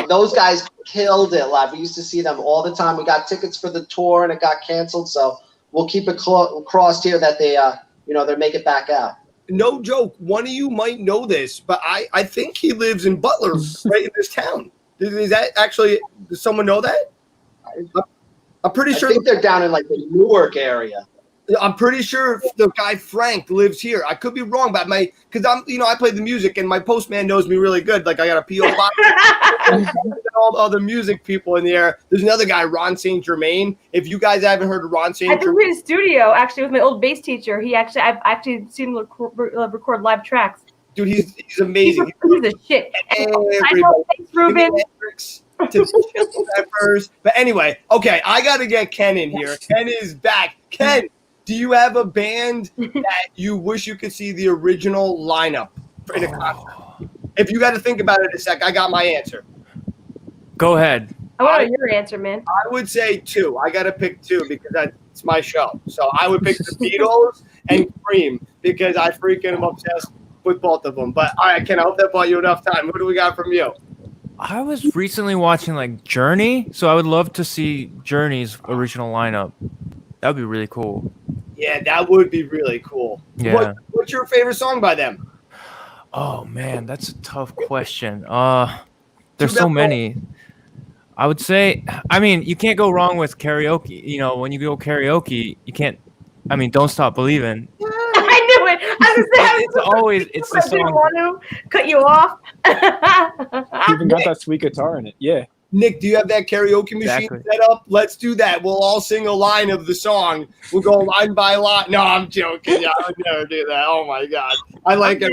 those guys killed it live. We used to see them all the time. We got tickets for the tour and it got canceled, so we'll keep it crossed here that they, they make it back out. No joke. One of you might know this, but I think he lives in Butler, right in this town. Is that actually? Does someone know that? I'm pretty sure. I think they're down in like the Newark area. I'm pretty sure the guy Frank lives here. I could be wrong, but because I play the music and my postman knows me really good. Like I got a PO box. All the other music people in the air. There's another guy, Ron St. Germain. If you guys haven't heard of Ron St. Germain, I think we're in the studio actually with my old bass teacher. I've actually seen him record live tracks. Dude, he's amazing. He's a shit. I know, thanks, Ruben. But anyway, okay, I got to get Ken in here. Ken is back. Ken, do you have a band that you wish you could see the original lineup in a concert? If you got to think about it a sec, I got my answer. Go ahead. I want your answer, man. I would say 2. I got to pick 2 because that's my show. So I would pick the Beatles and Cream because I freaking am obsessed with both of them. But all right, Ken, I hope that bought you enough time. What do we got from you? I was recently watching like Journey, so I would love to see Journey's original lineup. That would be really cool. Yeah, that would be really cool. Yeah. What's your favorite song by them? Oh man, that's a tough question. There's so many. I would say, you can't go wrong with karaoke. You know, when you go karaoke, you can't. Don't Stop Believing. I knew it. It's the song. I didn't want to cut you off. Even got that sweet guitar in it. Yeah. Nick, do you have that karaoke machine set up? Let's do that. We'll all sing a line of the song. We'll go line by line. No, I'm joking. I would never do that. Oh my God. I like it.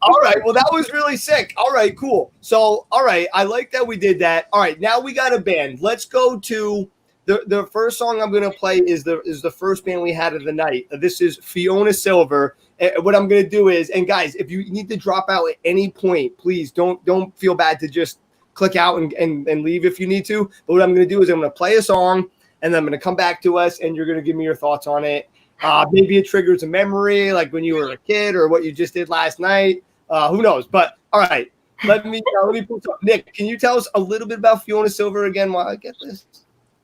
All right. Well, that was really sick. All right, cool. So, all right. I like that we did that. All right. Now we got a band. Let's go to the first song I'm going to play is the first band we had of the night. This is Fiona Silver. What I'm going to do is, and guys, if you need to drop out at any point, please don't feel bad to just click out and leave if you need to. But what I'm going to do is I'm going to play a song, and then I'm going to come back to us, and you're going to give me your thoughts on it. Maybe it triggers a memory, like when you were a kid or what you just did last night. Who knows? But all right, let me pull up. Nick, can you tell us a little bit about Fiona Silver again while I get this?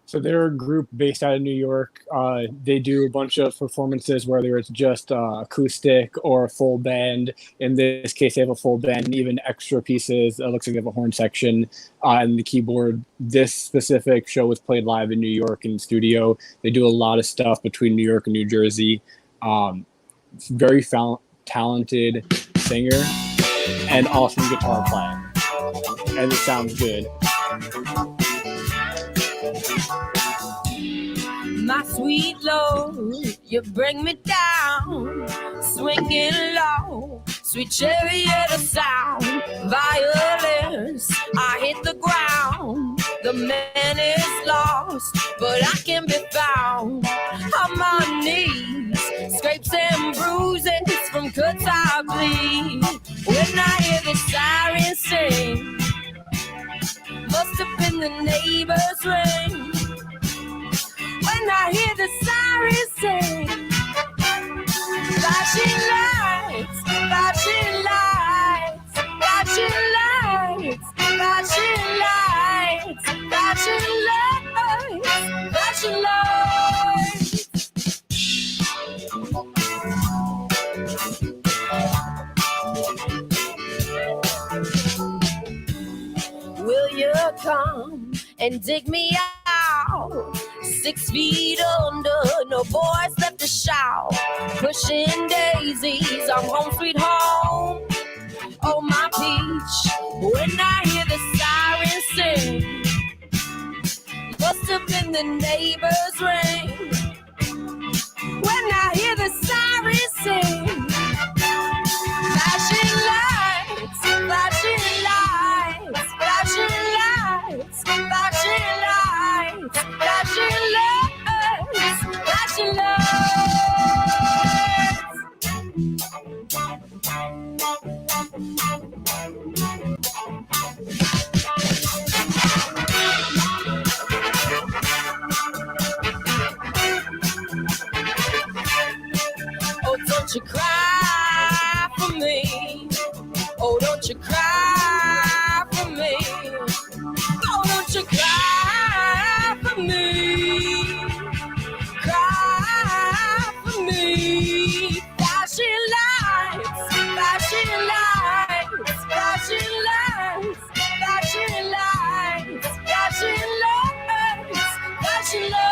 So they're a group based out of New York. They do a bunch of performances, whether it's just acoustic or a full band. In this case, they have a full band and even extra pieces. It looks like they have a horn section and the keyboard. This specific show was played live in New York in studio. They do a lot of stuff between New York and New Jersey. Very talented singer and awesome guitar playing. And it sounds good. My sweet Lord, you bring me down, swinging low, sweet chariot of sound, violence, I hit the ground, the man is lost, but I can be found, on my knees, scrapes and bruises from cuts I bleed, when I hear the siren sing, must have been the neighbor's ring. When I hear the sirens sing, flashing lights, flashing lights, flashing lights, flashing lights, flashing lights, flashing lights. Will you come and dig me out? 6 feet under, no voice left to shout. Pushing daisies, I'm home sweet home. Oh, my peach, when I hear the siren sing, must have been the neighbor's ring. When I hear the siren sing, flashing lights, flashing lights, flashing lights, flashing lights, flashing lights, flashing lights. don't you cry for me. Oh, don't you cry for me. Cry for me. Flashing lights, flashing lights, flashing lights, flashing lights, flashing lights, flashing lights.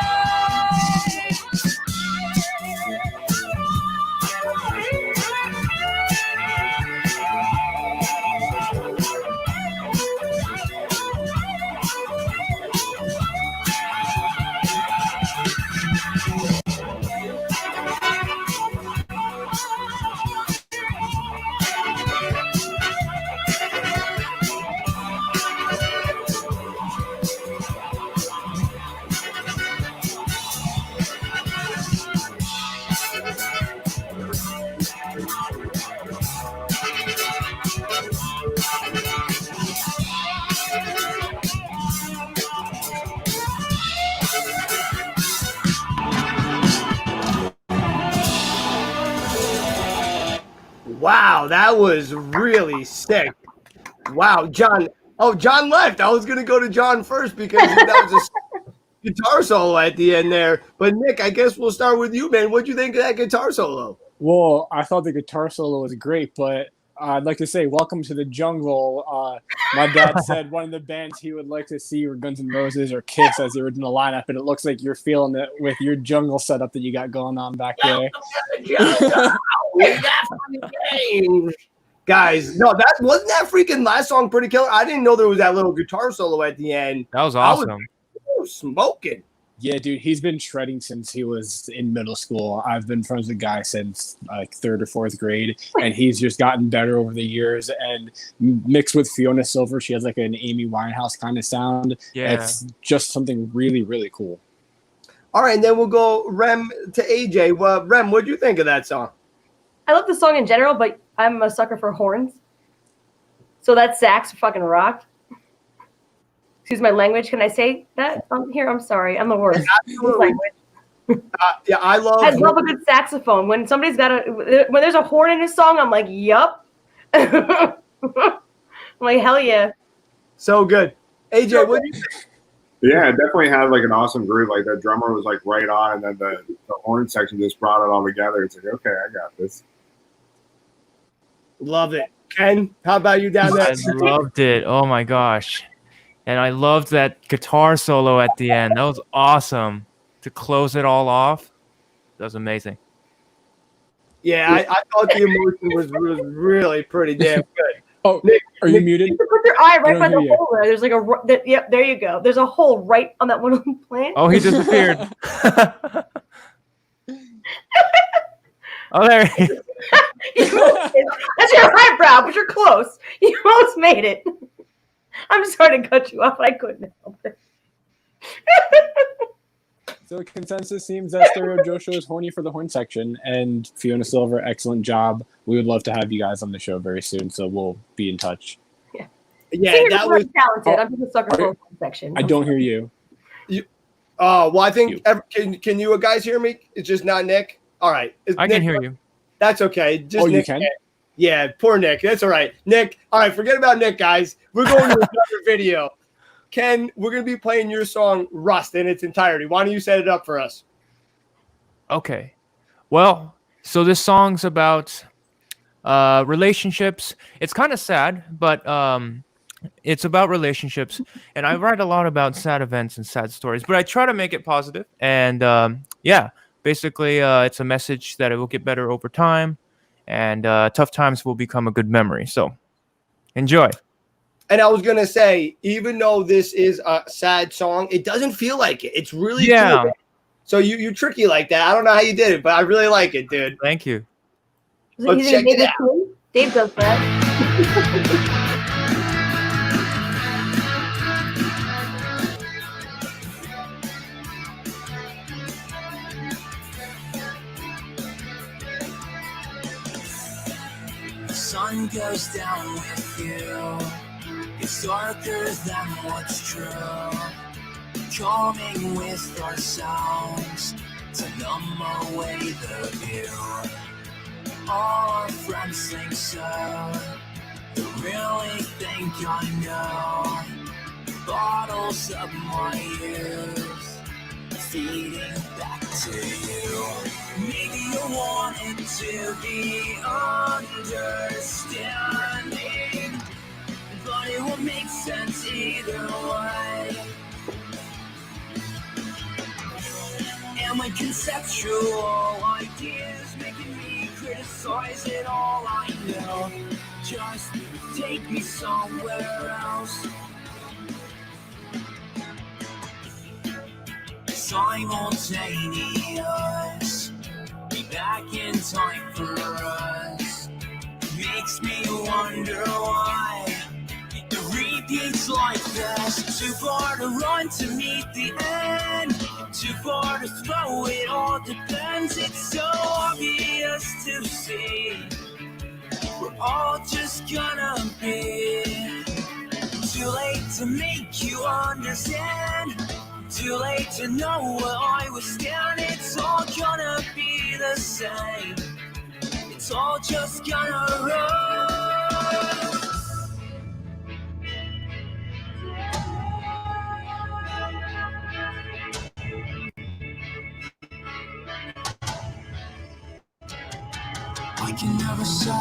Wow, that was really sick. Wow, John. Oh, John left. I was gonna go to John first because that was a guitar solo at the end there. But Nick, I guess we'll start with you, man. What'd you think of that guitar solo? Well, I thought the guitar solo was great, but I'd like to say welcome to the jungle. My dad said one of the bands he would like to see were Guns N' Roses or Kiss as the original lineup, and it looks like you're feeling it with your jungle setup that you got going on back there. Guys, no, that wasn't that freaking last song pretty killer. I didn't know there was that little guitar solo at the end. That was awesome. I was smoking. Yeah, dude, he's been shredding since he was in middle school. I've been friends with the guy since like third or fourth grade, and he's just gotten better over the years. And mixed with Fiona Silver, she has like an Amy Winehouse kind of sound. Yeah. It's just something really, really cool. All right, and then we'll go Rem to AJ. Well, Rem, what'd you think of that song? I love the song in general, but I'm a sucker for horns. So that sax fucking rocked. Excuse my language. Can I say that here? I'm sorry. I'm the worst. Absolutely. Yeah, I love a good saxophone. When somebody's got when there's a horn in a song, I'm like, yup. I'm like, hell yeah. So good. AJ, what do you think? Yeah, it definitely had like an awesome groove. Like that drummer was like right on, and then the horn section just brought it all together. It's like, okay, I got this. Love it. Ken, how about you down there? I loved it. Oh my gosh. And I loved that guitar solo at the end. That was awesome to close it all off. That was amazing. Yeah, I thought the emotion was really pretty damn good. Oh, Nick, are you muted? You can put your eye right by the hear you. hole there. There's like yep, there you go. There's a hole right on that one plant. Oh, he disappeared. Oh, there he is. That's your eyebrow, but you're close. You almost made it. I'm sorry to cut you off, but I couldn't help it. So consensus seems that Stereo Joe Show is horny for the horn section, and Fiona Silver, excellent job. We would love to have you guys on the show very soon, so we'll be in touch. Yeah, Singers that are was talented. I'm just a sucker for the horn section. I don't hear you. well, I think can you guys hear me? It's just not Nick. All right, I can hear you. That's okay. Just you Nick. can? Yeah, poor Nick. That's all right. Nick, all right, forget about Nick, guys. We're going to another video. Ken, we're going to be playing your song Rust in its entirety. Why don't you set it up for us? Okay. Well, so this song's about relationships. It's kind of sad, but it's about relationships. And I write a lot about sad events and sad stories, but I try to make it positive. And basically, it's a message that it will get better over time. And tough times will become a good memory. So enjoy. And I was going to say, even though this is a sad song, it doesn't feel like it. It's really cool. So you're tricky like that. I don't know how you did it, but I really like it, dude. Thank you. Let's check it out. Dave does that. The sun goes down with you. It's darker than what's true. Charming with our sounds to numb away the view. All our friends think so. You really think I know bottles of my years feeding back to you. Maybe you want it to be understanding, but it won't make sense either way. And my conceptual ideas making me criticize it all. I know, just take me somewhere else. Simultaneous, be back in time for us. Makes me wonder why it repeats like this. Too far to run to meet the end, too far to throw, it all depends. It's so obvious to see, we're all just gonna be too late to make you understand, too late to know where I was standing. It's all gonna be the same, it's all just gonna run. I can never say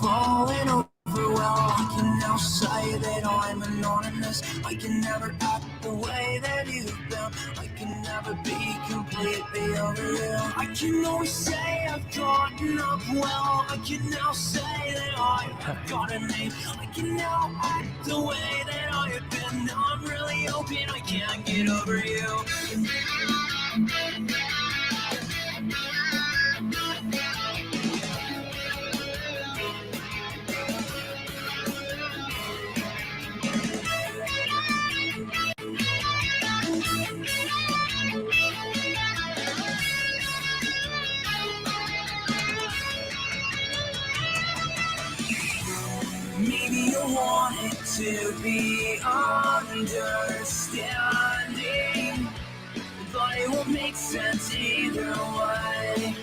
falling over well. I can now say that I'm anonymous. I can never act the way that you've been. I can never be completely over you. I can always say I've gotten up well. I can now say that I've got a name. I can now act the way that I have been. Now I'm really hoping I can't get over you. Maybe you want it to be understanding, but it won't make sense either way.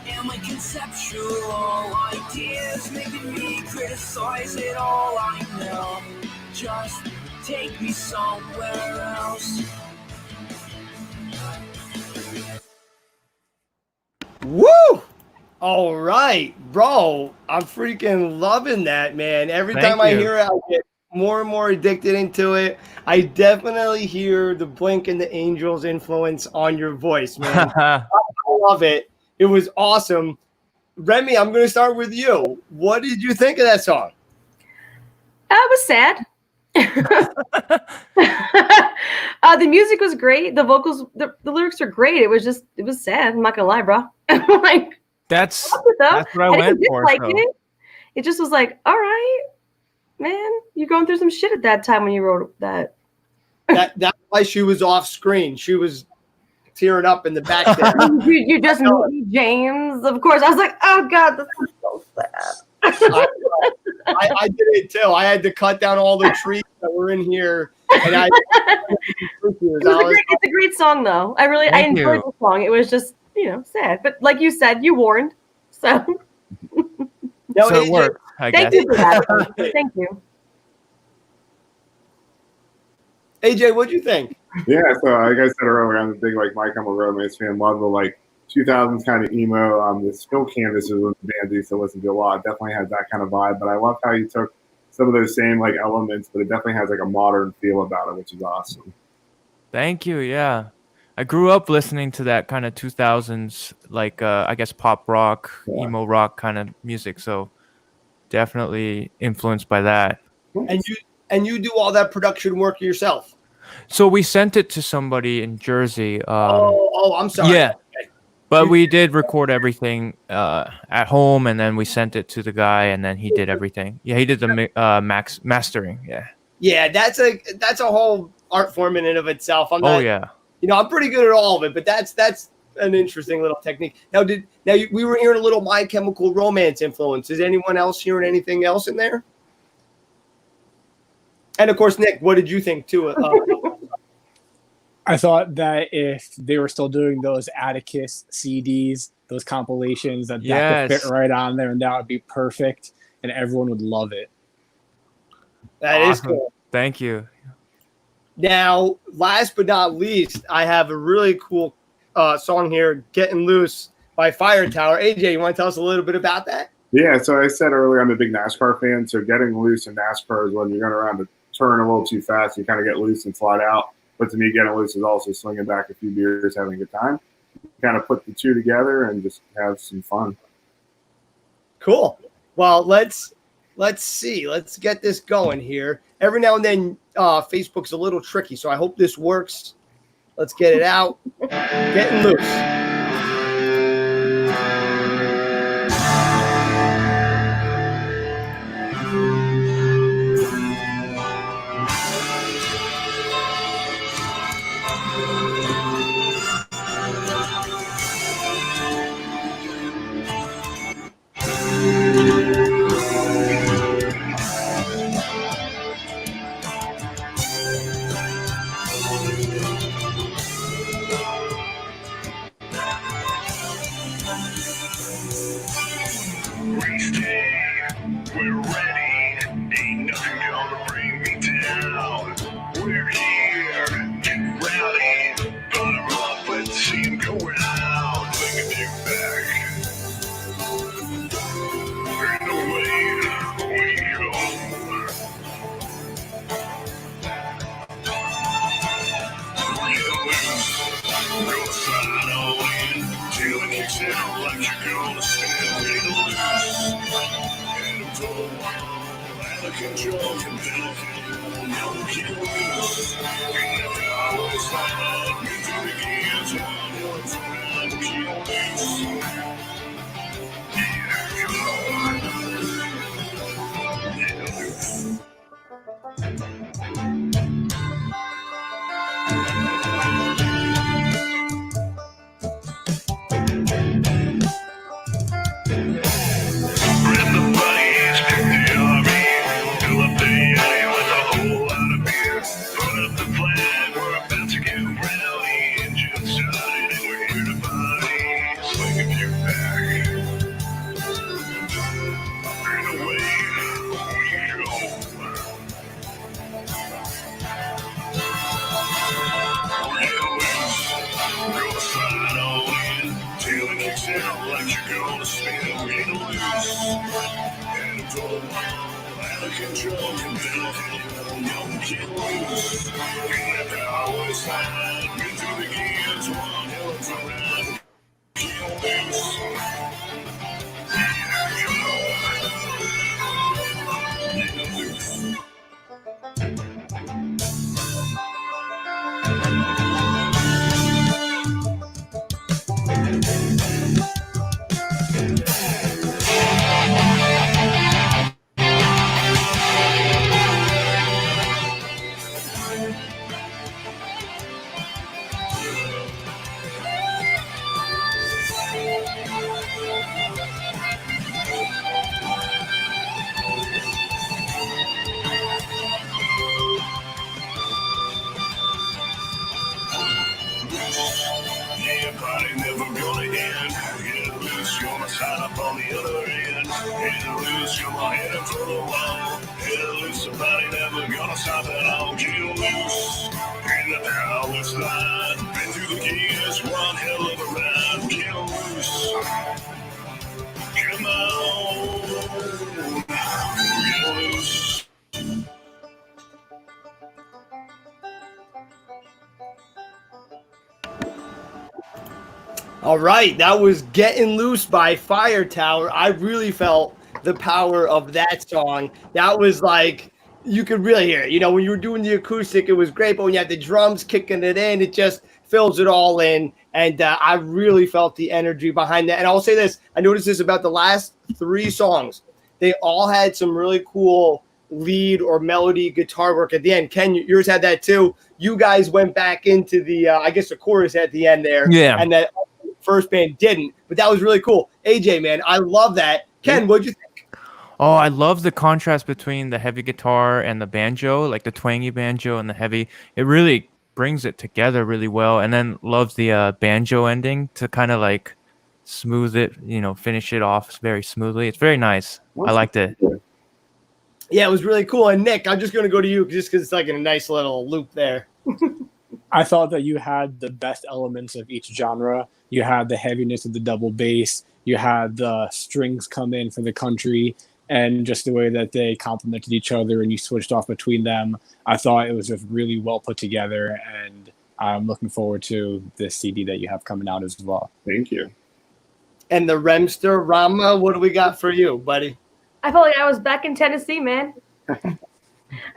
And my conceptual ideas making me criticize it all. I know, just take me somewhere else. Woo! All right, bro. I'm freaking loving that, man. Every Thank time I you. hear it, I get more and more addicted into it. I definitely hear the Blink and the Angels influence on your voice, man. I love it. It was awesome. Remy, I'm going to start with you. What did you think of that song? I was sad. The music was great. The vocals, the lyrics are great. It was sad. I'm not gonna lie, bro. Like, That's what what I didn't went for. dislike So. it. It just was like, all right, man, you're going through some shit at that time when you wrote that. That's why she was off screen. She was tearing up in the back there. You just meet James, of course. I was like, oh god, this is so sad. I did it too. I had to cut down all the trees that were in here, and It's a great song, though. I Thank enjoyed you. the song. It was just, sad, but like you said, you warned, so No, So it worked, I thank guess. you for that. Thank you. AJ, what'd you think? Yeah, so like I said earlier, I'm a big like My Chemical Romance fan. Love the like 2000s kind of emo. The Snow Canvas is one of the bands I used to listen to a lot. Definitely has that kind of vibe. But I love how you took some of those same like elements, but it definitely has like a modern feel about it, which is awesome. Thank you. Yeah. I grew up listening to that kind of 2000s, like, I guess pop rock, emo rock kind of music. So definitely influenced by that. And you do all that production work yourself. So we sent it to somebody in Jersey. I'm sorry. Yeah. But we did record everything at home, and then we sent it to the guy, and then he did everything. Yeah, he did the mastering. Yeah. Yeah, that's a whole art form in and of itself. I'm not, Yeah. I'm pretty good at all of it, but that's an interesting little technique. We were hearing a little My Chemical Romance influence. Is anyone else hearing anything else in there? And of course, Nick, what did you think too? I thought that if they were still doing those Atticus CDs, those compilations that could Yes. fit right on there, and that would be perfect, and everyone would love it. That is Awesome. cool. Thank you. Now, last but not least, I have a really cool song here, Getting Loose by Fire Tower. AJ, you want to tell us a little bit about that? Yeah, so I said earlier I'm a big NASCAR fan, so getting loose in NASCAR is when you're going around the turn a little too fast, you kind of get loose and slide out. But to me, getting loose is also slinging back a few beers, having a good time. Kind of put the two together and just have some fun. Cool. Well, let's see. Let's get this going here. Every now and then, Facebook's a little tricky, so I hope this works. Let's get it out. Getting Loose. We're ready. Ain't nothing gonna bring me down. We're here. Get rowdy. Burn 'em up. Let's see 'em go out. Bring a new back. And away we go. Get loose. Go slide on in. Till it kicks out like you're gonna stand. Get loose. Out of control, no keep loose. Ain't the hours slide into the gears. It's around, keep loose. Yeah, come on. Get loose. All right, that was Getting Loose by Fire Tower. I really felt the power of that song. That was like, you could really hear it. You know, when you were doing the acoustic, it was great, but when you had the drums kicking it in, it just fills it all in. And I really felt the energy behind that. And I'll say this, I noticed this about the last 3 songs. They all had some really cool lead or melody guitar work at the end. Ken, yours had that too. You guys went back into the, I guess the chorus at the end there. Yeah. And that first band didn't, but that was really cool. AJ, man, I love that. Ken, what'd you think? Oh, I love the contrast between the heavy guitar and the banjo, like the twangy banjo and the heavy. It really brings it together really well. And then love the banjo ending to kind of like smooth it, finish it off very smoothly. It's very nice. I liked it. Yeah, it was really cool. And Nick, I'm just going to go to you just because it's like in a nice little loop there. I thought that you had the best elements of each genre. You had the heaviness of the double bass. You had the strings come in for the country, and just the way that they complemented each other and you switched off between them. I thought it was just really well put together, and I'm looking forward to this CD that you have coming out as well. Thank you. And the Remster Rama, what do we got for you, buddy? I felt like I was back in Tennessee, man. I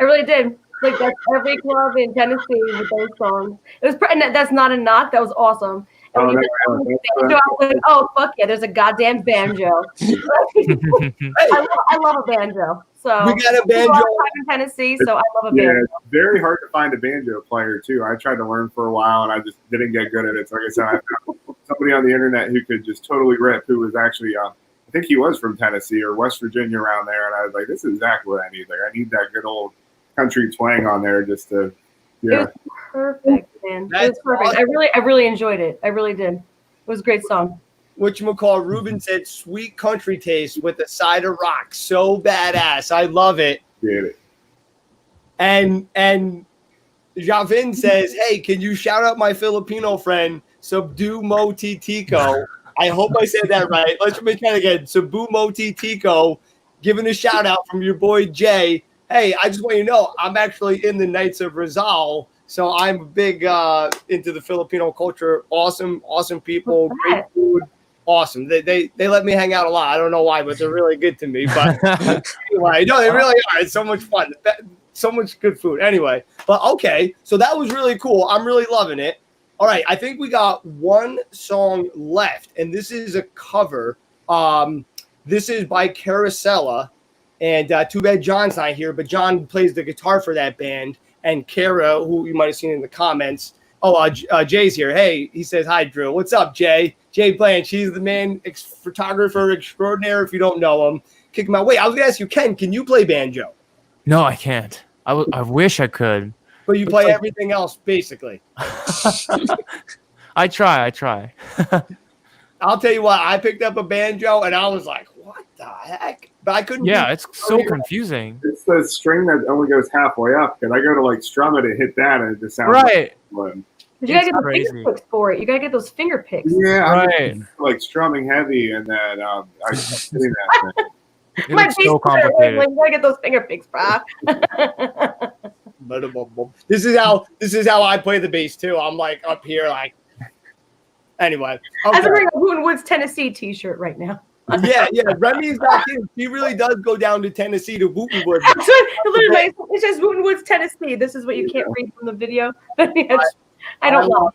really did. Like, that's every club in Tennessee with those songs. It was, and that's not a knock. That was awesome. And when you said banjo, I was like, oh, fuck yeah, there's a goddamn banjo. I love a banjo. So we got a banjo in Tennessee, so I love a banjo. Yeah, it's very hard to find a banjo player too. I tried to learn for a while and I just didn't get good at it. So like I said, I found somebody on the internet who could just totally rip, who was actually I think he was from Tennessee or West Virginia around there, and I was like, this is exactly what I need there. I need that good old country twang on there just to It was perfect, man. It was perfect. Awesome. I really enjoyed it. I really did. It was a great song. Whatchamacall, Ruben said sweet country taste with a side of rock. So badass. I love it. Get it. And Javin says, hey, can you shout out my Filipino friend, Subdu Moti Tico? I hope I said that right. Let's try that again. Subdu Moti Tico, giving a shout out from your boy Jay. Hey, I just want you to know, I'm actually in the Knights of Rizal, so I'm big into the Filipino culture. Awesome people, great food, awesome. They let me hang out a lot. I don't know why, but they're really good to me. But anyway, no, they really are. It's so much fun, so much good food. Anyway, but okay, so that was really cool. I'm really loving it. All right, I think we got one song left, and this is a cover. This is by Carosella. And too bad John's not here, but John plays the guitar for that band. And Kara, who you might have seen in the comments. Jay's here. Hey, he says, hi, Drew. What's up, Jay? Jay Blanche. He's the man, photographer extraordinaire if you don't know him. Kick him out. Wait, I was going to ask you, Ken, can you play banjo? No, I can't. I wish I could. But you play everything else, basically. I try. I'll tell you what, I picked up a banjo, and I was like, what the heck? But I couldn't. Yeah, it's so confusing. It's the string that only goes halfway up. Because I go to like strum it and hit that, and it just sounds right. Like you gotta get the finger picks for it. You gotta get those finger picks. Yeah, right. I'm like strumming heavy, and then I hitting that thing. It's so complicated. Like, you gotta get those finger picks, bro. This is how I play the bass too. I'm like up here, like. Anyway, okay. I'm wearing a Wooten Woods, Tennessee T-shirt right now. yeah. Remy's back in. She really does go down to Tennessee to Wooten Woods. Literally, it says Wooten Woods, Tennessee. This is what you can't read from the video. I don't know.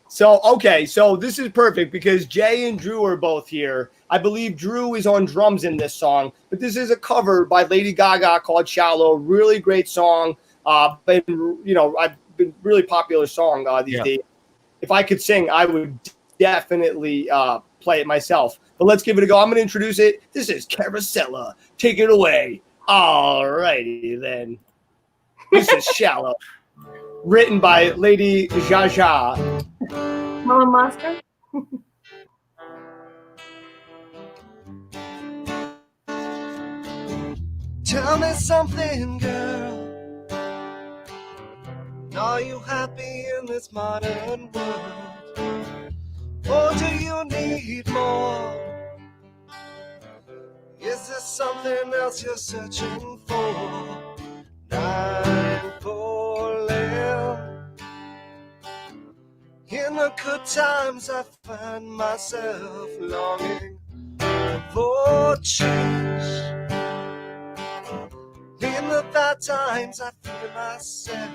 So this is perfect because Jay and Drew are both here. I believe Drew is on drums in this song, but this is a cover by Lady Gaga called "Shallow." Really great song. I've been really popular song these days. If I could sing, I would definitely play it myself. But let's give it a go. I'm going to introduce it. This is Carosella. Take it away. All righty then. This is Shallow. Written by Lady Jaja. Mama Master. Tell me something, girl. Are you happy in this modern world? Or do you need more? Is there something else you're searching for? Night falling. In the good times I find myself longing for change. In the bad times I feel myself.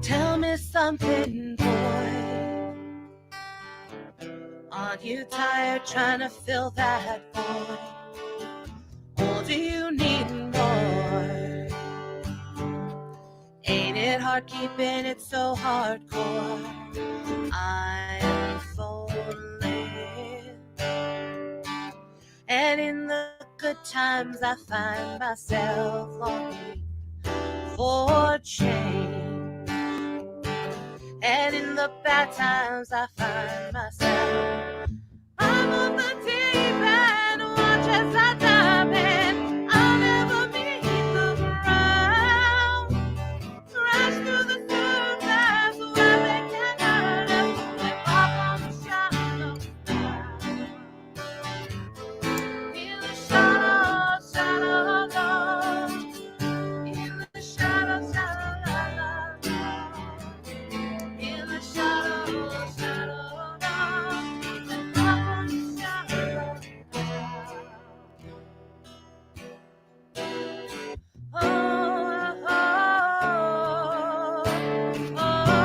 Tell me something, boy. Aren't you tired trying to fill that void? Or do you need more? Ain't it hard keeping it so hardcore? I'm falling. And in the good times I find myself longing for change, and in the bad times I find myself. I'm on the deep end, watch as I dive in. I'll never meet the ground. Crash through the surface where they can hurt us. They pop on the shallow ground. In the shallow, shallow love. In the shallow, shallow love. In the shallow, shallow love. They pop on the shallow ground. Oh, oh, oh,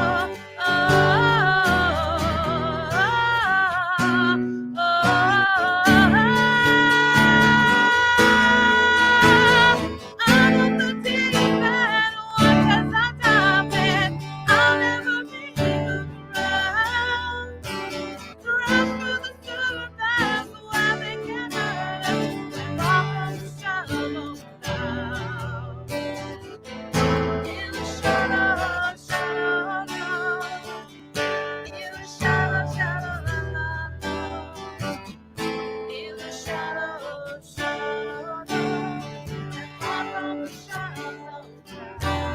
oh, I'm on the deep end, watch as I dive in. I'll never meet the ground. Crash through the surface where they can hurt us. They pop on the shallow ground. In the shallow, shallow love. In the shallow, shallow love. In the shallow, shallow love. They pop on the shallow ground.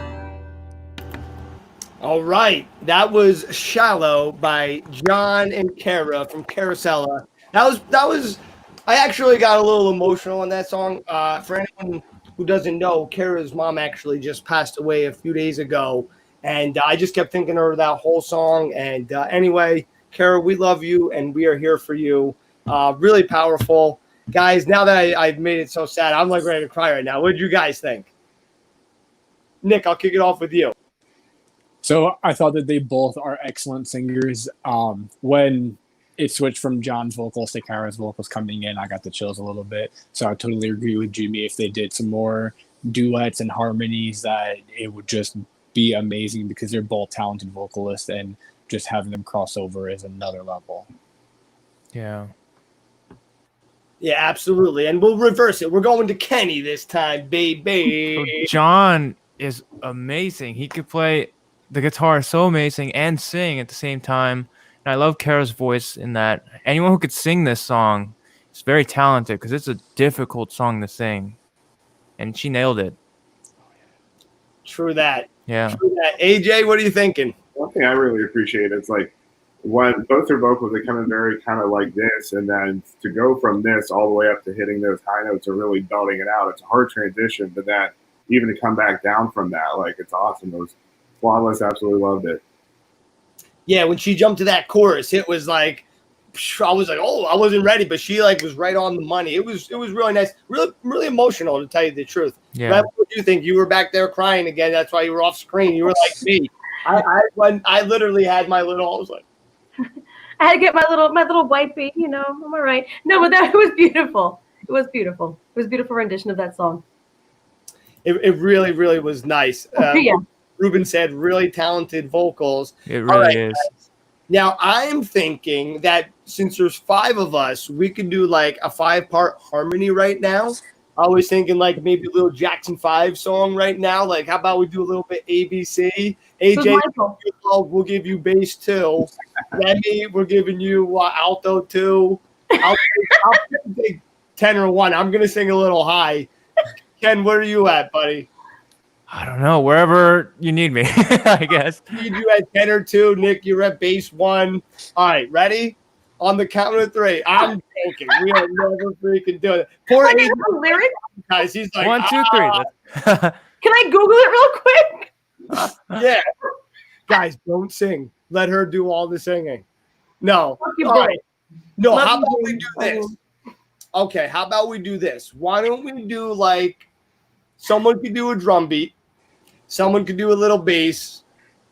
All right, that was "Shallow" by John and Kara from Carousella. That was. I actually got a little emotional on that song. For anyone who doesn't know, Kara's mom actually just passed away a few days ago, and I just kept thinking of that whole song. And anyway, Kara, we love you, and we are here for you. Really powerful, guys. Now that I've made it so sad, I'm like ready to cry right now. What did you guys think? Nick, I'll kick it off with you. So I thought that they both are excellent singers. When it switched from John's vocals to Kara's vocals coming in, I got the chills a little bit. So I totally agree with Jimmy. If they did some more duets and harmonies, that it would just be amazing because they're both talented vocalists, and just having them cross over is another level. Yeah. Yeah, absolutely. And we'll reverse it. We're going to Kenny this time, So baby. John is amazing. He could play the guitar so amazing and sing at the same time. And I love Kara's voice in that. Anyone who could sing this song is very talented because it's a difficult song to sing. And she nailed it. True that. Yeah. True that. AJ, what are you thinking? One thing I really appreciate is like when both their vocals, they come in very kind of like this, and then to go from this all the way up to hitting those high notes or really belting it out, it's a hard transition. But then even to come back down from that, like it's awesome. It was flawless. Absolutely loved it. Yeah, when she jumped to that chorus, it was like I was like, oh, I wasn't ready, but she like was right on the money. It was really nice, really emotional, to tell you the truth. Yeah. Matt, what do you think? You were back there crying again. That's why you were off screen. You were like me. I literally had my little. I was like, I had to get my little wifey, I'm all right. No, but it was beautiful. It was beautiful. It was a beautiful rendition of that song. it really, really was nice. Yeah. Ruben said really talented vocals. It All really right, is. guys. Now I'm thinking that since there's 5 of us, we could do like a 5-part harmony right now. I was thinking like maybe a little Jackson 5 song right now. Like, how about we do a little bit ABC? AJ, we'll give you bass 2. Remy, we're giving you alto 2. I'll take tenor 1. I'm gonna sing a little high. Ken, where are you at, buddy? I don't know. Wherever you need me, I guess. Need you at tenor 2. Nick, you're at bass 1. All right, ready? On the count of 3. I'm joking. We are never freaking doing it. Poor I AJ, have the lyrics. guys. He's like, 1, 2, 3. Can I Google it real quick? yeah. Guys, don't sing. Let her do all the singing. No. You All both. right. No, Love how you, about we do both. this? Okay, how about we do this? Why don't we do like someone could do a drum beat, someone could do a little bass.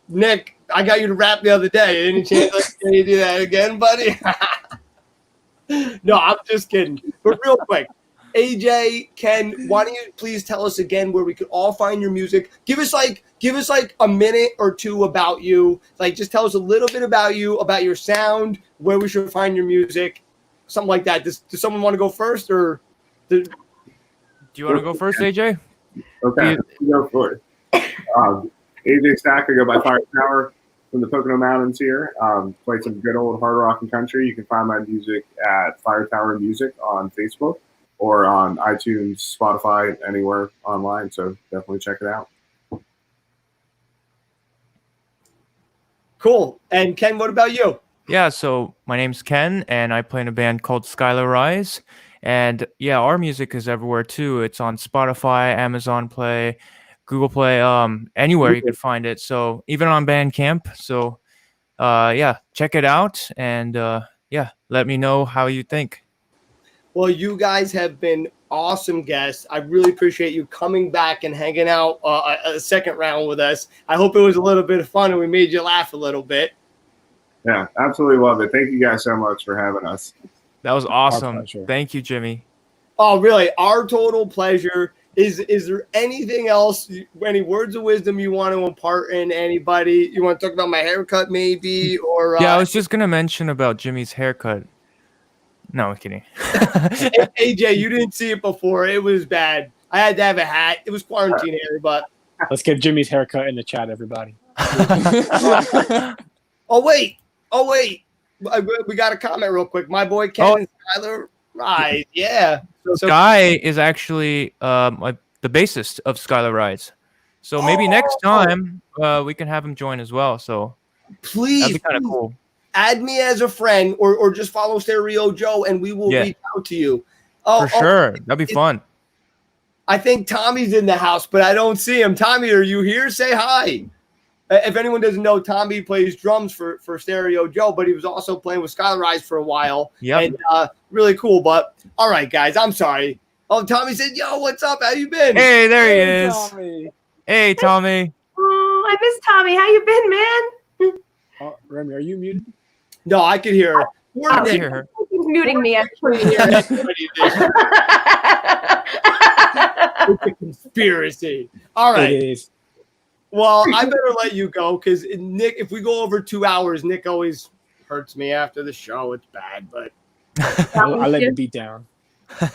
Nick, I got you to rap the other day. Any chance can you do that again, buddy? No, I'm just kidding. But real quick, AJ, Ken, why don't you please tell us again where we could all find your music? Give us like a minute or 2 about you. Like, just tell us a little bit about you, about your sound, where we should find your music, something like that. Does someone want to go first, or Do you want to go first, AJ? Okay, go for it. AJ Stack, I go by Fire Tower from the Pocono Mountains here. Play some good old hard rock and country. You can find my music at Fire Tower Music on Facebook or on iTunes, Spotify, anywhere online. So definitely check it out. Cool. And Ken, what about you? Yeah, so my name's Ken, and I play in a band called Skylar Rise. And yeah, our music is everywhere too. It's on Spotify, Amazon Play, Google Play, anywhere you can find it. So even on Bandcamp. So yeah, check it out, and yeah, let me know how you think. Well, you guys have been awesome guests. I really appreciate you coming back and hanging out a second round with us. I hope it was a little bit of fun and we made you laugh a little bit. Yeah, absolutely love it. Thank you guys so much for having us. That was awesome. Thank you, Jimmy. Oh, really? Our total pleasure. Is there anything else, any words of wisdom you want to impart in anybody? You want to talk about my haircut maybe? Or yeah, I was just going to mention about Jimmy's haircut. No, I'm kidding. AJ, you didn't see it before. It was bad. I had to have a hat. It was quarantine hair, but let's get Jimmy's haircut in the chat, everybody. Oh, wait. We got a comment real quick. My boy Ken and Skylar Rise. Yeah. So Sky is actually the bassist of Skylar Rise. So maybe next time we can have him join as well. So please, that'd be kind of cool. Add me as a friend or just follow Stereo Joe and we will reach out to you. For sure. That'd be fun. I think Tommy's in the house, but I don't see him. Tommy, are you here? Say hi. If anyone doesn't know, Tommy plays drums for Stereo Joe, but he was also playing with Skylar Rise for a while. Yeah. And really cool. But all right, guys, I'm sorry. Oh, Tommy said, yo, what's up? How you been? Hey, there he is. Tommy. Hey, Tommy. Oh, I miss Tommy. How you been, man? Oh, Remy, are you muted? No, I can hear her. I can hear her. He's muting me, actually. It's a conspiracy. All right. It is. Well, I better let you go because Nick, if we go over 2 hours, Nick always hurts me after the show. It's bad, but I let the beat down.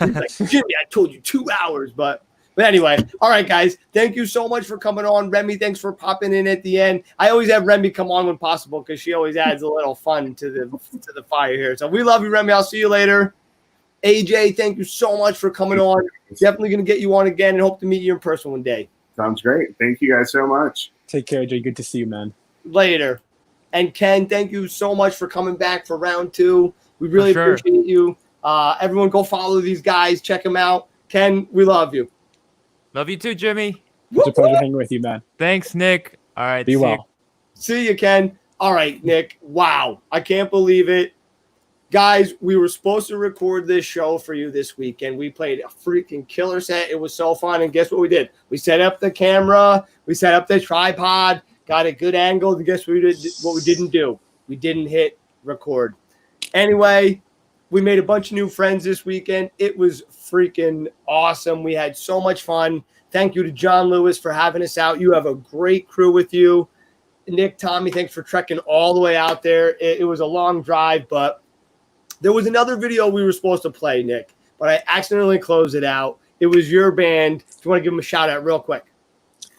like, Jimmy, I told you 2 hours, but anyway, all right, guys, thank you so much for coming on. Remy, thanks for popping in at the end. I always have Remy come on when possible because she always adds a little fun to the fire here. So we love you, Remy. I'll see you later. AJ, thank you so much for coming on. Definitely going to get you on again and hope to meet you in person one day. Sounds great. Thank you guys so much. Take care, Jay. Good to see you, man. Later. And Ken, thank you so much for coming back for round 2. We really appreciate you. Everyone go follow these guys. Check them out. Ken, we love you. Love you too, Jimmy. It's a pleasure hanging with you, man. Thanks, Nick. All right. Be well. See you, Ken. All right, Nick. Wow. I can't believe it. Guys, we were supposed to record this show for you this weekend. We played a freaking killer set. It was so fun. And guess what we did? We set up the camera. We set up the tripod. Got a good angle. And guess what we didn't do? We didn't hit record. Anyway, we made a bunch of new friends this weekend. It was freaking awesome. We had so much fun. Thank you to John Lewis for having us out. You have a great crew with you. Nick, Tommy, thanks for trekking all the way out there. It was a long drive, but there was another video we were supposed to play, Nick, but I accidentally closed it out. It was your band. If you want to give them a shout out real quick.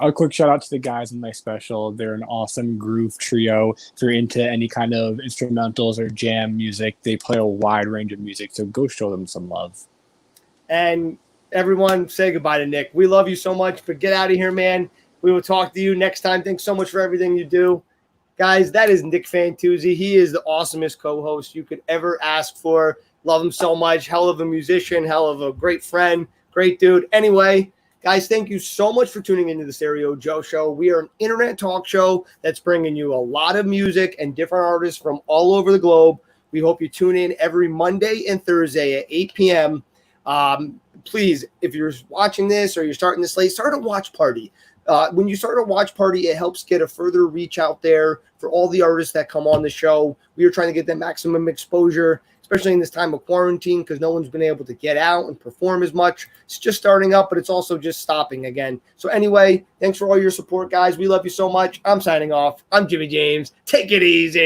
A quick shout out to the guys in my special. They're an awesome groove trio. If you're into any kind of instrumentals or jam music, they play a wide range of music. So go show them some love. And everyone, say goodbye to Nick. We love you so much, but get out of here, man. We will talk to you next time. Thanks so much for everything you do. Guys, that is Nick Fantuzzi. He is the awesomest co-host you could ever ask for. Love him so much. Hell of a musician, hell of a great friend, great dude. Anyway, guys, thank you so much for tuning into the Stereo Joe Show. We are an internet talk show that's bringing you a lot of music and different artists from all over the globe. We hope you tune in every Monday and Thursday at 8 p.m. Please, if you're watching this or you're starting this late, start a watch party. When you start a watch party, it helps get a further reach out there for all the artists that come on the show. We are trying to get them maximum exposure, especially in this time of quarantine, because no one's been able to get out and perform as much. It's just starting up, but it's also just stopping again. So anyway, thanks for all your support, guys. We love you so much. I'm signing off. I'm Jimmy James. Take it easy.